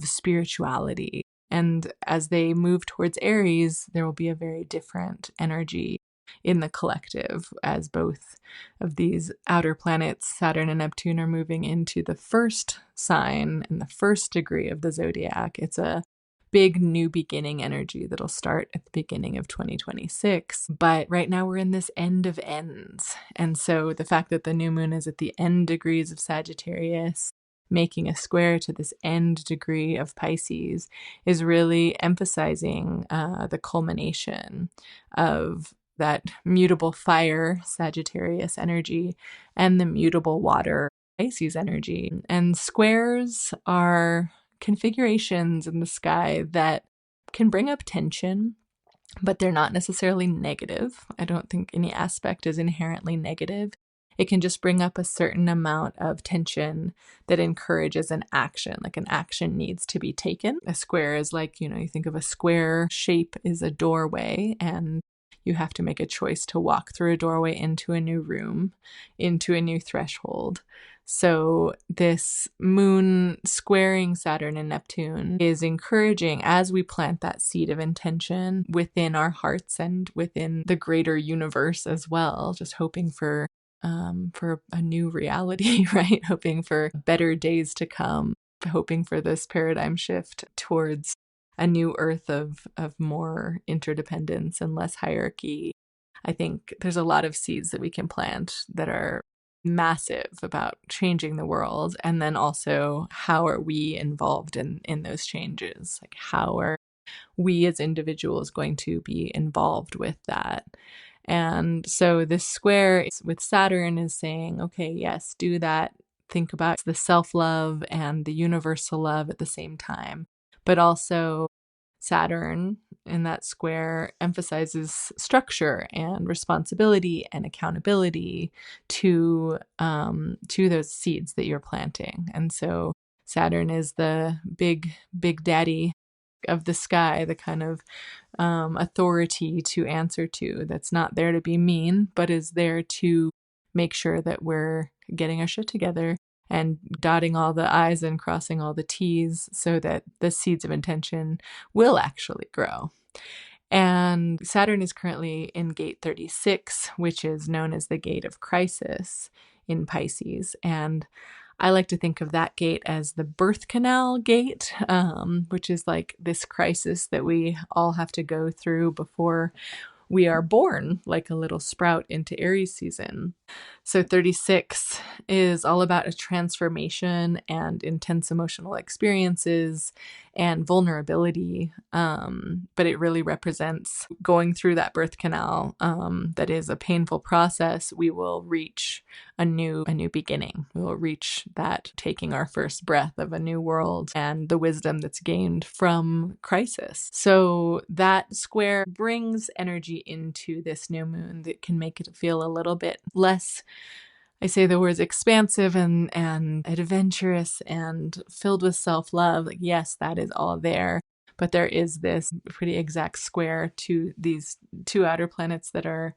spirituality. And as they move towards Aries, there will be a very different energy in the collective, as both of these outer planets, Saturn and Neptune, are moving into the first sign and the first degree of the zodiac. It's a big new beginning energy that'll start at the beginning of 2026. But right now we're in this end of ends. And so the fact that the new moon is at the end degrees of Sagittarius, making a square to this end degree of Pisces, is really emphasizing the culmination of that mutable fire, Sagittarius energy, and the mutable water, Pisces energy. And squares are configurations in the sky that can bring up tension, but they're not necessarily negative. I don't think any aspect is inherently negative. It can just bring up a certain amount of tension that encourages an action, like an action needs to be taken. A square is like, you think of a square shape is a doorway, and you have to make a choice to walk through a doorway into a new room, into a new threshold. So this moon squaring Saturn and Neptune is encouraging, as we plant that seed of intention within our hearts and within the greater universe as well, just hoping for a new reality, right? Hoping for better days to come, hoping for this paradigm shift towards a new earth of more interdependence and less hierarchy. I think there's a lot of seeds that we can plant that are massive about changing the world. And then also, how are we involved in those changes? Like, how are we as individuals going to be involved with that? And so this square with Saturn is saying, okay, yes, do that. Think about the self-love and the universal love at the same time. But also Saturn in that square emphasizes structure and responsibility and accountability to those seeds that you're planting. And so Saturn is the big daddy of the sky, the kind of authority to answer to, that's not there to be mean, but is there to make sure that we're getting our shit together and dotting all the I's and crossing all the T's so that the seeds of intention will actually grow. And Saturn is currently in gate 36, which is known as the gate of crisis in Pisces. And I like to think of that gate as the birth canal gate, which is like this crisis that we all have to go through before we are born, like a little sprout into Aries season. So 36 is all about a transformation and intense emotional experiences and vulnerability. But it really represents going through that birth canal. That is a painful process. We will reach a new beginning. We will reach that taking our first breath of a new world and the wisdom that's gained from crisis. So that square brings energy into this new moon that can make it feel a little bit less, I say the words expansive and adventurous and filled with self-love. Like, yes, that is all there. But there is this pretty exact square to these two outer planets that are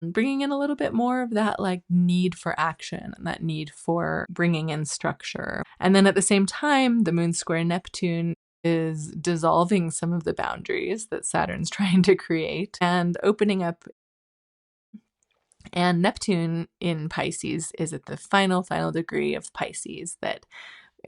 bringing in a little bit more of that like need for action and that need for bringing in structure. And then at the same time, the moon square Neptune is dissolving some of the boundaries that Saturn's trying to create and opening up. And Neptune in Pisces is at the final degree of Pisces, that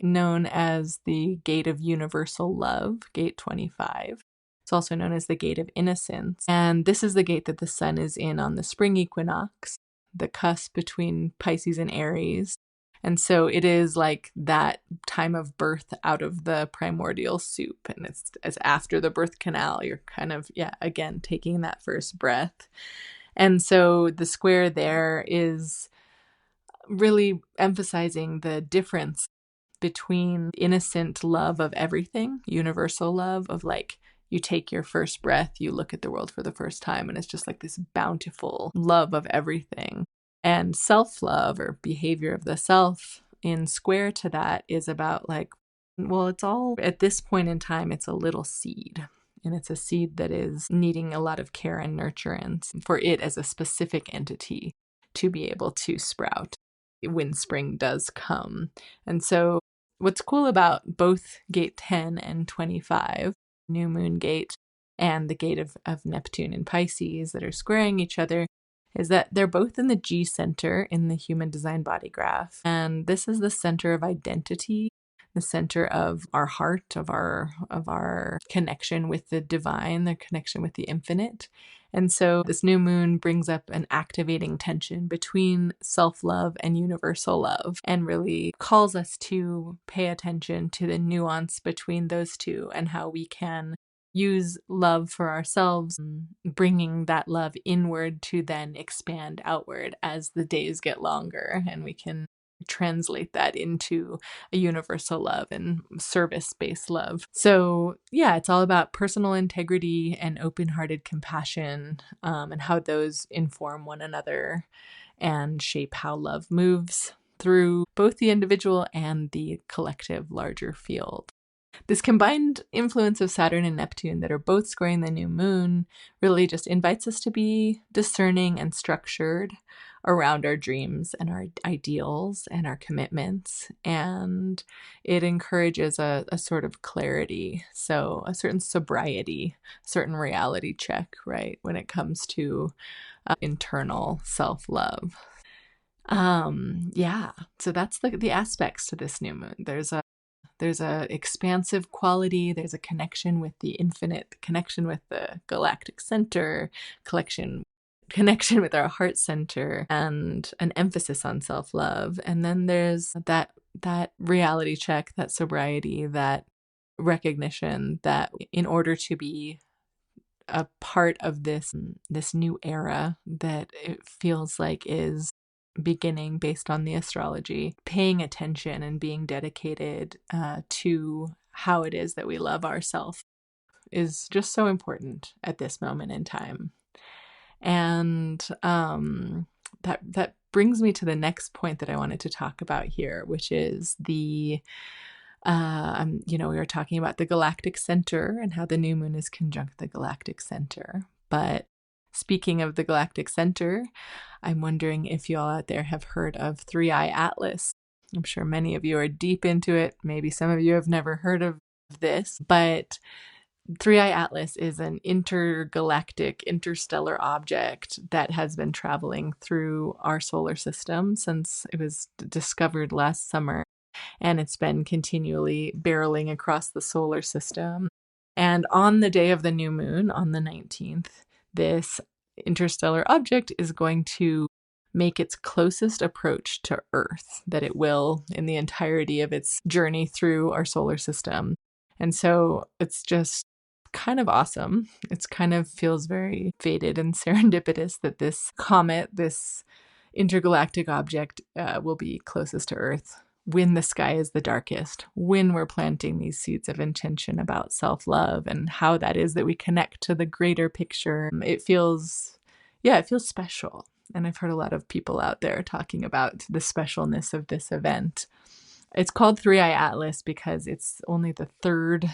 known as the gate of universal love, gate 25. It's also known as the gate of innocence. And this is the gate that the sun is in on the spring equinox, the cusp between Pisces and Aries. And so it is like that time of birth out of the primordial soup. And it's as after the birth canal, you're kind of, again, taking that first breath. And so the square there is really emphasizing the difference between innocent love of everything, universal love of like, you take your first breath, you look at the world for the first time, and it's just like this bountiful love of everything. And self-love, or behavior of the self, in square to that is about like, well, it's all, at this point in time, it's a little seed. And it's a seed that is needing a lot of care and nurturance for it as a specific entity to be able to sprout when spring does come. And so what's cool about both gate 10 and 25, new moon gate, and the gate of Neptune and Pisces that are squaring each other, is that they're both in the G center in the human design body graph. And this is the center of identity, the center of our heart, of our connection with the divine, the connection with the infinite. And so this new moon brings up an activating tension between self-love and universal love, and really calls us to pay attention to the nuance between those two and how we can use love for ourselves, bringing that love inward to then expand outward as the days get longer, and we can translate that into a universal love and service-based love. So it's all about personal integrity and open-hearted compassion, and how those inform one another and shape how love moves through both the individual and the collective larger field. This combined influence of Saturn and Neptune that are both squaring the new moon really just invites us to be discerning and structured around our dreams and our ideals and our commitments. And it encourages a sort of clarity, so a certain sobriety, certain reality check, right, when it comes to internal self-love. So that's the aspects to this new moon. There's a expansive quality, there's a connection with the infinite, connection with the galactic center, connection with our heart center, and an emphasis on self-love. And then there's that reality check, that sobriety, that recognition that in order to be a part of this new era that it feels like is beginning based on the astrology, paying attention and being dedicated to how it is that we love ourselves is just so important at this moment in time. And that brings me to the next point that I wanted to talk about here, which is we were talking about the galactic center and how the new moon is conjunct the galactic center. But speaking of the galactic center, I'm wondering if you all out there have heard of Three-Eye Atlas. I'm sure many of you are deep into it. Maybe some of you have never heard of this, but Three-Eye Atlas is an intergalactic, interstellar object that has been traveling through our solar system since it was discovered last summer. And it's been continually barreling across the solar system. And on the day of the new moon, on the 19th, this interstellar object is going to make its closest approach to Earth that it will in the entirety of its journey through our solar system. And so it's just kind of awesome. It's kind of feels very fated and serendipitous that this comet, this intergalactic object, will be closest to Earth when the sky is the darkest, when we're planting these seeds of intention about self-love and how that is that we connect to the greater picture. It feels special. And I've heard a lot of people out there talking about the specialness of this event. It's called Three-Eye Atlas because it's only the third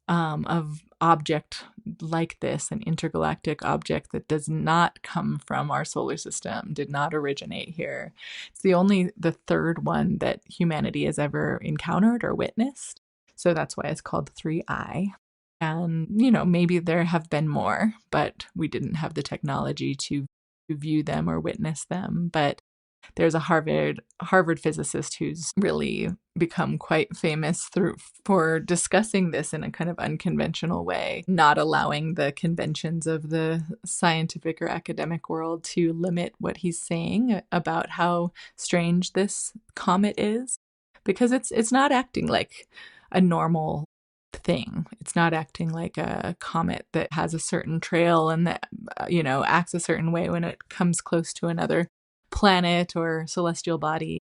of object like this, an intergalactic object that does not come from our solar system, did not originate here. It's the third one that humanity has ever encountered or witnessed. So that's why it's called 3I. And, maybe there have been more, but we didn't have the technology to view them or witness them. But there's a Harvard physicist who's really become quite famous for discussing this in a kind of unconventional way, not allowing the conventions of the scientific or academic world to limit what he's saying about how strange this comet is, because it's not acting like a normal thing. It's not acting like a comet that has a certain trail and that acts a certain way when it comes close to another planet or celestial body.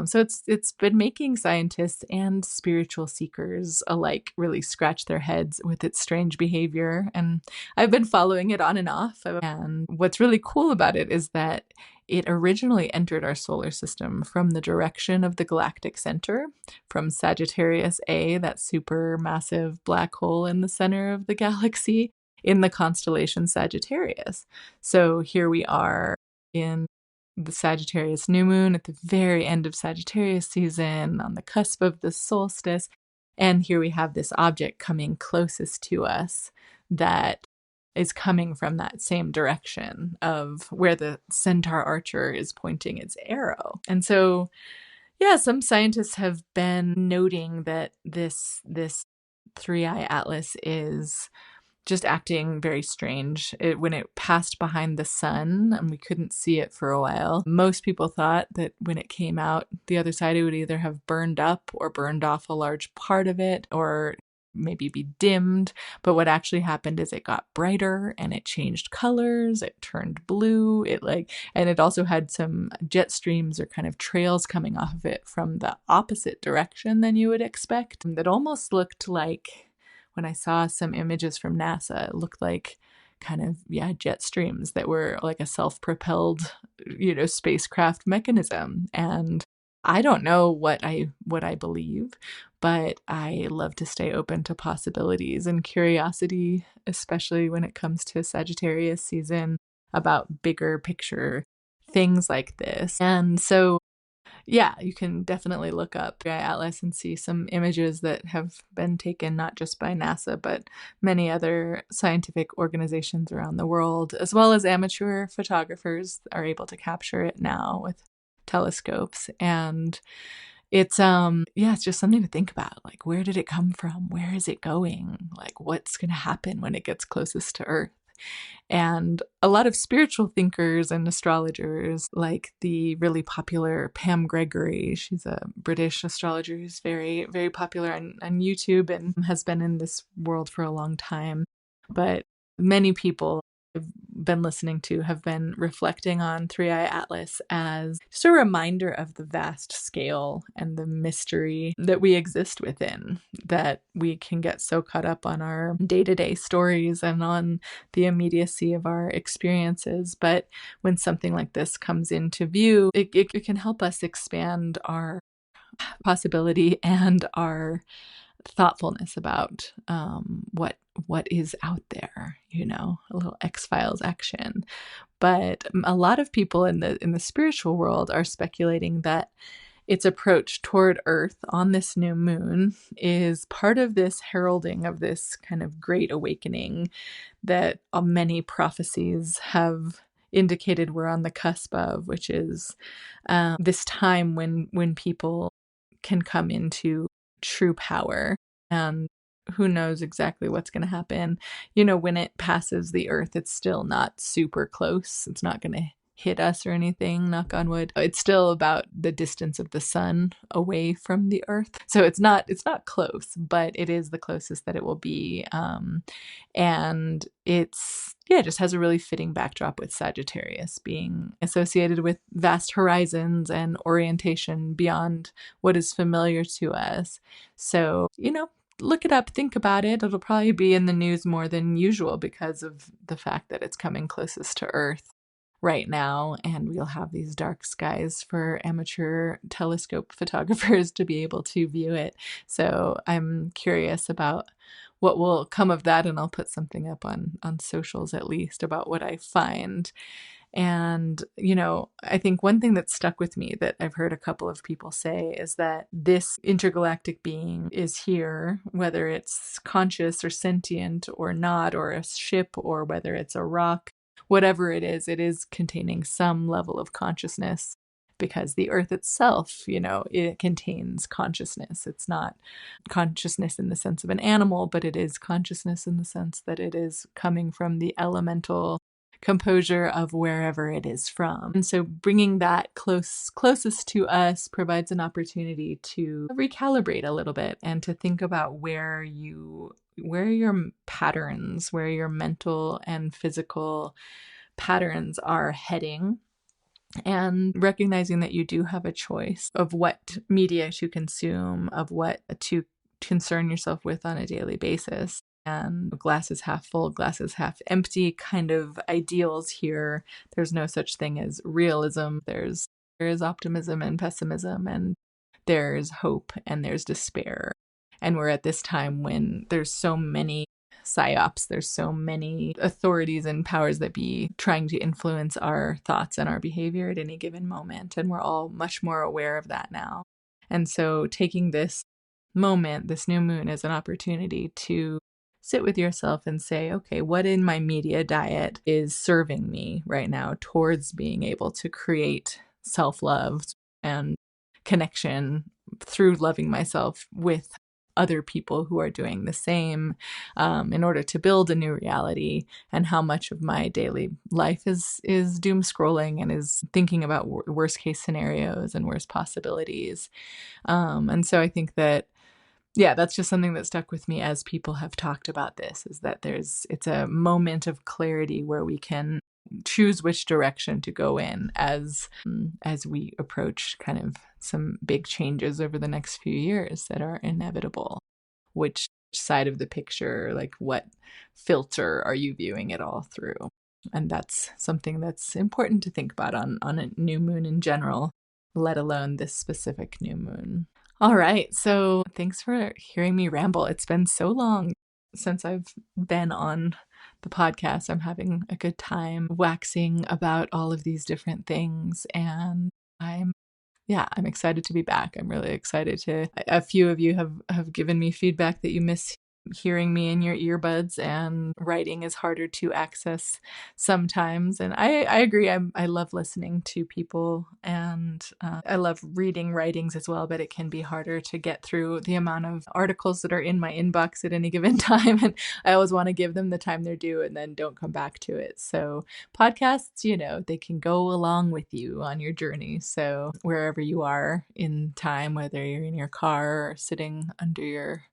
So it's been making scientists and spiritual seekers alike really scratch their heads with its strange behavior. And I've been following it on and off. And what's really cool about it is that it originally entered our solar system from the direction of the galactic center, from Sagittarius A, that super massive black hole in the center of the galaxy, in the constellation Sagittarius. So here we are in the Sagittarius new moon at the very end of Sagittarius season, on the cusp of the solstice. And here we have this object coming closest to us that is coming from that same direction of where the centaur archer is pointing its arrow. And so, yeah, some scientists have been noting that this 3I Atlas is just acting very strange. When it passed behind the sun and we couldn't see it for a while, most people thought that when it came out the other side, it would either have burned up or burned off a large part of it, or maybe be dimmed. But what actually happened is it got brighter and it changed colors. It turned blue. And it also had some jet streams or kind of trails coming off of it from the opposite direction than you would expect. That almost looked like, when I saw some images from NASA, it looked like kind of, jet streams that were like a self-propelled, spacecraft mechanism. And I don't know what I believe, but I love to stay open to possibilities and curiosity, especially when it comes to Sagittarius season, about bigger picture things like this. And so, yeah, you can definitely look up 3I Atlas and see some images that have been taken not just by NASA, but many other scientific organizations around the world, as well as amateur photographers are able to capture it now with telescopes. And it's it's just something to think about. Like, where did it come from? Where is it going? Like, what's going to happen when it gets closest to Earth? And a lot of spiritual thinkers and astrologers, like the really popular Pam Gregory, she's a British astrologer who's very, very popular on YouTube and has been in this world for a long time. But many people I've been listening to have been reflecting on 3I Atlas as just a reminder of the vast scale and the mystery that we exist within, that we can get so caught up on our day-to-day stories and on the immediacy of our experiences. But when something like this comes into view, it can help us expand our possibility and our thoughtfulness about what is out there, a little X-Files action. But a lot of people in the spiritual world are speculating that its approach toward Earth on this new moon is part of this heralding of this kind of great awakening that many prophecies have indicated we're on the cusp of, which is this time when people can come into true power. And who knows exactly what's going to happen. When it passes the Earth, it's still not super close. It's not going to hit us or anything, knock on wood. It's still about the distance of the sun away from the Earth. So it's not close, but it is the closest that it will be. And it just has a really fitting backdrop with Sagittarius being associated with vast horizons and orientation beyond what is familiar to us. So, look it up, think about it. It'll probably be in the news more than usual because of the fact that it's coming closest to Earth. right now, and we'll have these dark skies for amateur telescope photographers to be able to view it. So I'm curious about what will come of that, and I'll put something up on socials at least about what I find. And, I think one thing that stuck with me that I've heard a couple of people say is that this intergalactic being is here, whether it's conscious or sentient or not, or a ship, or whether it's a rock, whatever it is containing some level of consciousness, because the earth itself, it contains consciousness. It's not consciousness in the sense of an animal, but it is consciousness in the sense that it is coming from the elemental composure of wherever it is from. And so bringing that closest to us provides an opportunity to recalibrate a little bit and to think about where your patterns, where your mental and physical patterns are heading, and recognizing that you do have a choice of what media to consume, of what to concern yourself with on a daily basis. And glasses half full, glasses half empty kind of ideals here. There's no such thing as realism. There is optimism and pessimism, and there's hope and there's despair. And we're at this time when there's so many psyops, there's so many authorities and powers that be trying to influence our thoughts and our behavior at any given moment. And we're all much more aware of that now. And so taking this moment, this new moon, as an opportunity to sit with yourself and say, okay, what in my media diet is serving me right now towards being able to create self-love and connection through loving myself with other people who are doing the same, in order to build a new reality, and how much of my daily life is doom scrolling and is thinking about worst case scenarios and worst possibilities. And so I think that, yeah, that's just something that stuck with me as people have talked about this, is that it's a moment of clarity where we can choose which direction to go in as we approach kind of some big changes over the next few years that are inevitable. Which side of the picture, like what filter are you viewing it all through? And that's something that's important to think about on a new moon in general, let alone this specific new moon. All right, so thanks for hearing me ramble. It's been so long since I've been on the podcast. I'm having a good time waxing about all of these different things, and I'm excited to be back. I'm really excited a few of you have given me feedback that you miss hearing me in your earbuds, and writing is harder to access sometimes. And I agree. I love listening to people, and I love reading writings as well, but it can be harder to get through the amount of articles that are in my inbox at any given time. And I always want to give them the time they're due and then don't come back to it. So podcasts, they can go along with you on your journey. So wherever you are in time, whether you're in your car or sitting under your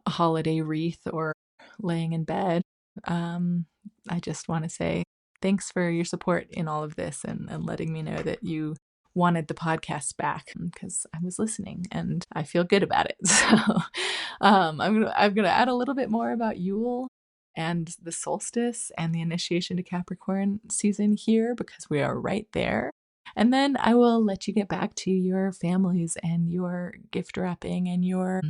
holiday wreath or laying in bed, I just want to say thanks for your support in all of this, and letting me know that you wanted the podcast back, because I was listening and I feel good about it. So I'm gonna add a little bit more about Yule and the solstice and the initiation to Capricorn season here, because we are right there. And then I will let you get back to your families and your gift wrapping and your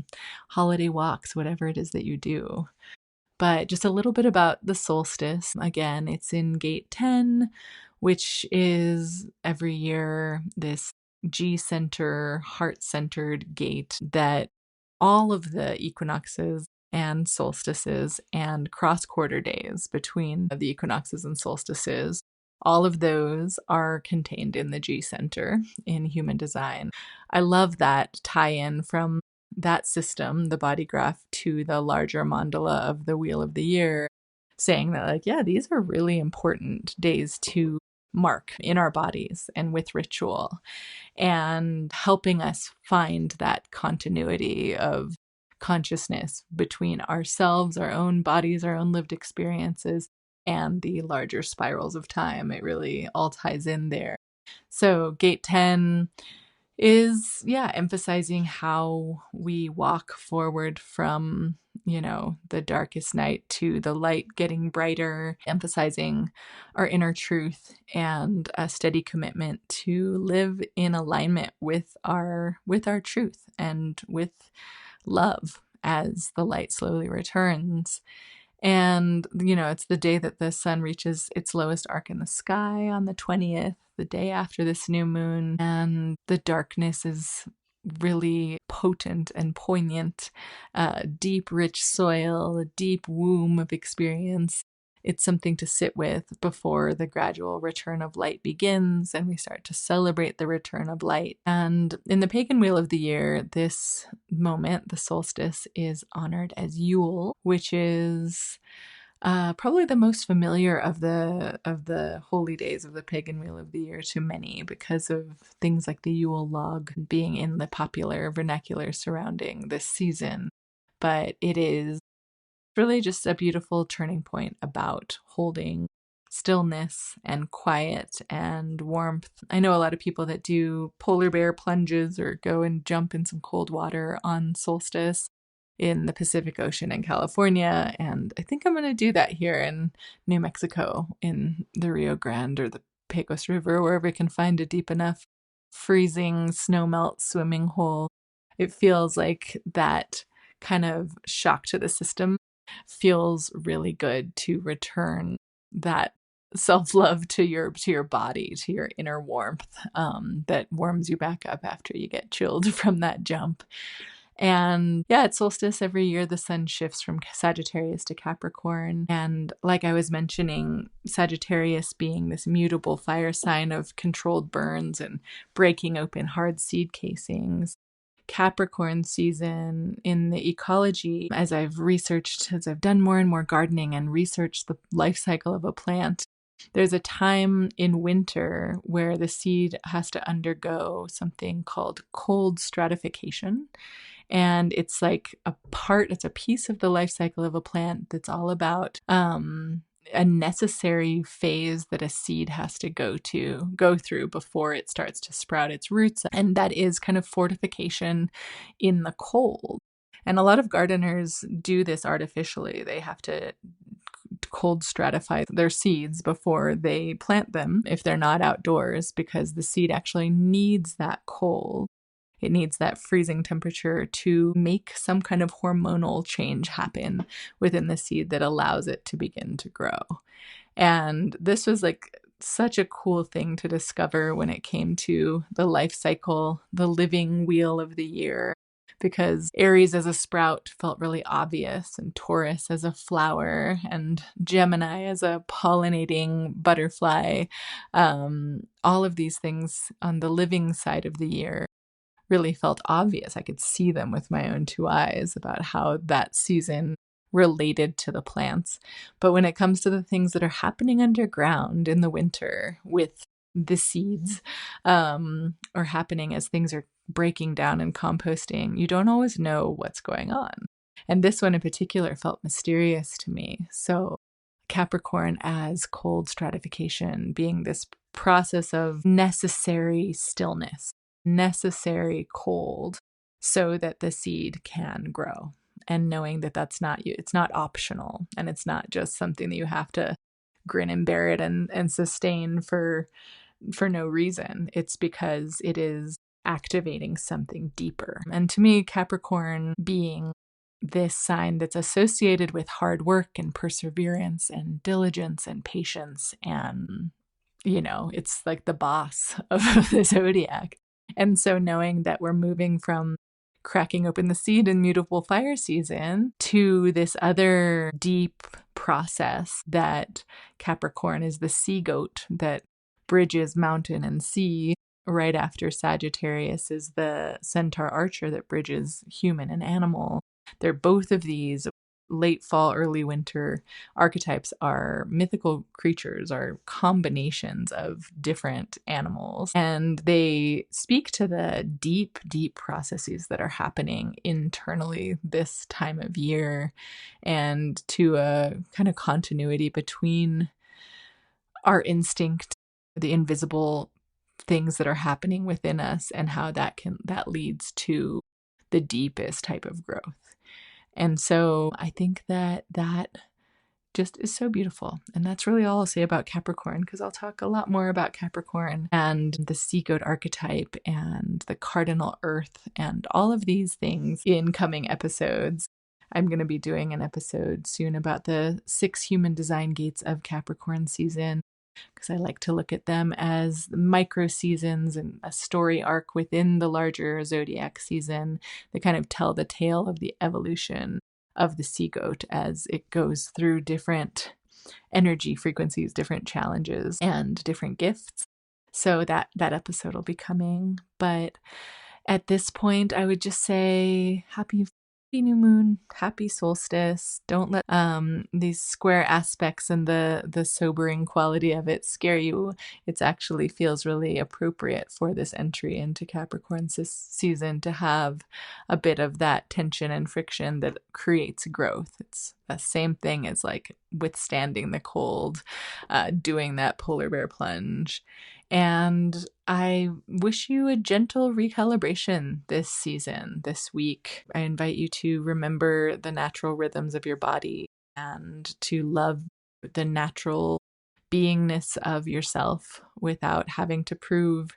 holiday walks, whatever it is that you do. But just a little bit about the solstice. Again, it's in gate 10, which is every year this G-center, heart-centered gate that all of the equinoxes and solstices and cross-quarter days between the equinoxes and solstices, all of those are contained in the G-center in human design. I love that tie-in from that system, the body graph, to the larger mandala of the wheel of the year, saying that, like, yeah, these are really important days to mark in our bodies and with ritual, and helping us find that continuity of consciousness between ourselves, our own bodies, our own lived experiences, and the larger spirals of time. It really all ties in there. So gate 10 is, emphasizing how we walk forward from the darkest night to the light getting brighter, emphasizing our inner truth and a steady commitment to live in alignment with our truth and with love as the light slowly returns. And, it's the day that the sun reaches its lowest arc in the sky on the 20th, the day after this new moon. And the darkness is really potent and poignant, deep, rich soil, a deep womb of experience. It's something to sit with before the gradual return of light begins and we start to celebrate the return of light. And in the pagan wheel of the year, this moment, the solstice, is honored as Yule, which is probably the most familiar of the holy days of the pagan wheel of the year to many because of things like the Yule log being in the popular vernacular surrounding this season. But it is really just a beautiful turning point about holding stillness and quiet and warmth. I know a lot of people that do polar bear plunges or go and jump in some cold water on solstice in the Pacific Ocean in California, and I think I'm going to do that here in New Mexico in the Rio Grande or the Pecos River, wherever I can find a deep enough freezing snowmelt swimming hole. It feels like that kind of shock to the system feels really good to return that self-love to your body, to your inner warmth, that warms you back up after you get chilled from that jump. And yeah, at solstice every year, the sun shifts from Sagittarius to Capricorn. And like I was mentioning, Sagittarius being this mutable fire sign of controlled burns and breaking open hard seed casings. Capricorn season in the ecology, as I've done more and more gardening and researched the life cycle of a plant, there's a time in winter where the seed has to undergo something called cold stratification. And it's like it's a piece of the life cycle of a plant that's all about a necessary phase that a seed has to go through before it starts to sprout its roots. And that is kind of fortification in the cold. And a lot of gardeners do this artificially. They have to cold stratify their seeds before they plant them if they're not outdoors, because the seed actually needs that cold. It needs that freezing temperature to make some kind of hormonal change happen within the seed that allows it to begin to grow. And this was like such a cool thing to discover when it came to the life cycle, the living wheel of the year, because Aries as a sprout felt really obvious, and Taurus as a flower, and Gemini as a pollinating butterfly. All of these things on the living side of the year really felt obvious. I could see them with my own two eyes about how that season related to the plants. But when it comes to the things that are happening underground in the winter with the seeds, or happening as things are breaking down and composting, you don't always know what's going on. And this one in particular felt mysterious to me. So Capricorn as cold stratification being this process of necessary stillness, necessary cold, so that the seed can grow. And knowing that that's not you, it's not optional, and it's not just something that you have to grin and bear it and sustain for no reason. It's because it is activating something deeper. And to me, Capricorn being this sign that's associated with hard work and perseverance and diligence and patience, and it's like the boss of the zodiac. And so knowing that we're moving from cracking open the seed in mutable fire season to this other deep process, that Capricorn is the sea goat that bridges mountain and sea, right after Sagittarius is the centaur archer that bridges human and animal. They're both of these late fall, early winter archetypes are mythical creatures, are combinations of different animals. And they speak to the deep, deep processes that are happening internally this time of year, and to a kind of continuity between our instinct, the invisible things that are happening within us, and how that leads to the deepest type of growth. And so I think that just is so beautiful. And that's really all I'll say about Capricorn, because I'll talk a lot more about Capricorn and the sea goat archetype and the cardinal earth and all of these things in coming episodes. I'm going to be doing an episode soon about the 6 human design gates of Capricorn season, because I like to look at them as micro seasons and a story arc within the larger zodiac season that kind of tell the tale of the evolution of the sea goat as it goes through different energy frequencies, different challenges, and different gifts. So that episode will be coming. But at this point, I would just say happy new moon, happy solstice. Don't let these square aspects and the sobering quality of it scare you. It actually feels really appropriate for this entry into Capricorn season to have a bit of that tension and friction that creates growth. It's the same thing as like withstanding the cold, doing that polar bear plunge. And I wish you a gentle recalibration this season, this week. I invite you to remember the natural rhythms of your body and to love the natural beingness of yourself without having to prove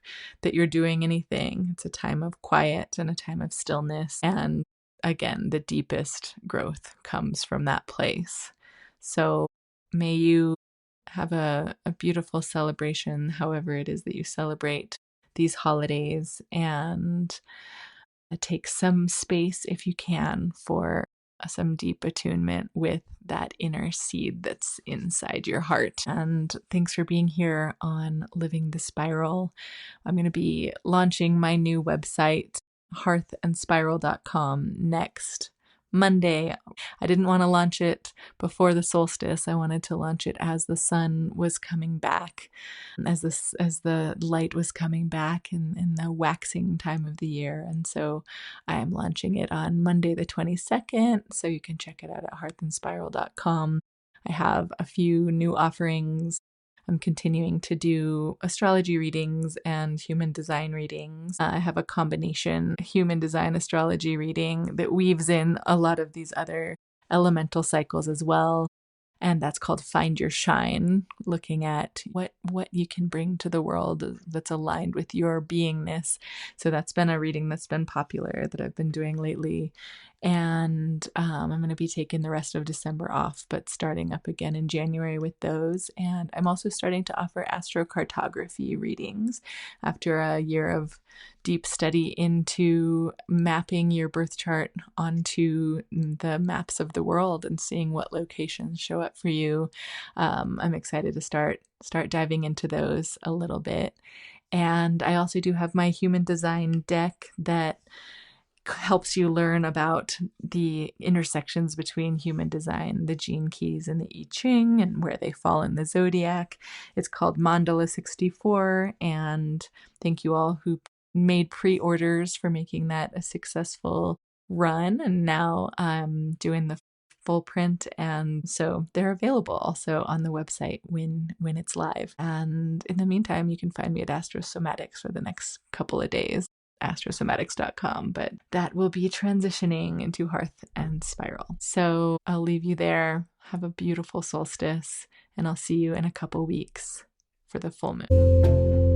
that you're doing anything. It's a time of quiet and a time of stillness. And again, the deepest growth comes from that place. So may you have a beautiful celebration, however it is that you celebrate these holidays, and take some space, if you can, for some deep attunement with that inner seed that's inside your heart. And thanks for being here on Living the Spiral. I'm going to be launching my new website, hearthandspiral.com, next Monday. I didn't want to launch it before the solstice. I wanted to launch it as the sun was coming back, as the light was coming back in the waxing time of the year. And so I am launching it on Monday the 22nd, so you can check it out at hearthandspiral.com. I have a few new offerings. I'm continuing to do astrology readings and human design readings. I have a combination human design astrology reading that weaves in a lot of these other elemental cycles as well. And that's called Find Your Shine, looking at what you can bring to the world that's aligned with your beingness. So that's been a reading that's been popular that I've been doing lately. And I'm going to be taking the rest of December off, but starting up again in January with those. And I'm also starting to offer astrocartography readings after a year of deep study into mapping your birth chart onto the maps of the world and seeing what locations show up for you. I'm excited to start diving into those a little bit. And I also do have my human design deck that helps you learn about the intersections between human design, the gene keys, and the I Ching, and where they fall in the zodiac. It's called Mandala 64, and thank you all who made pre-orders for making that a successful run. And now I'm doing the full print, and so they're available also on the website when it's live. And in the meantime, you can find me at Astrosomatics for the next couple of days, astrosomatics.com, but that will be transitioning into Hearth and Spiral. So I'll leave you there. Have a beautiful solstice, and I'll see you in a couple weeks for the full moon.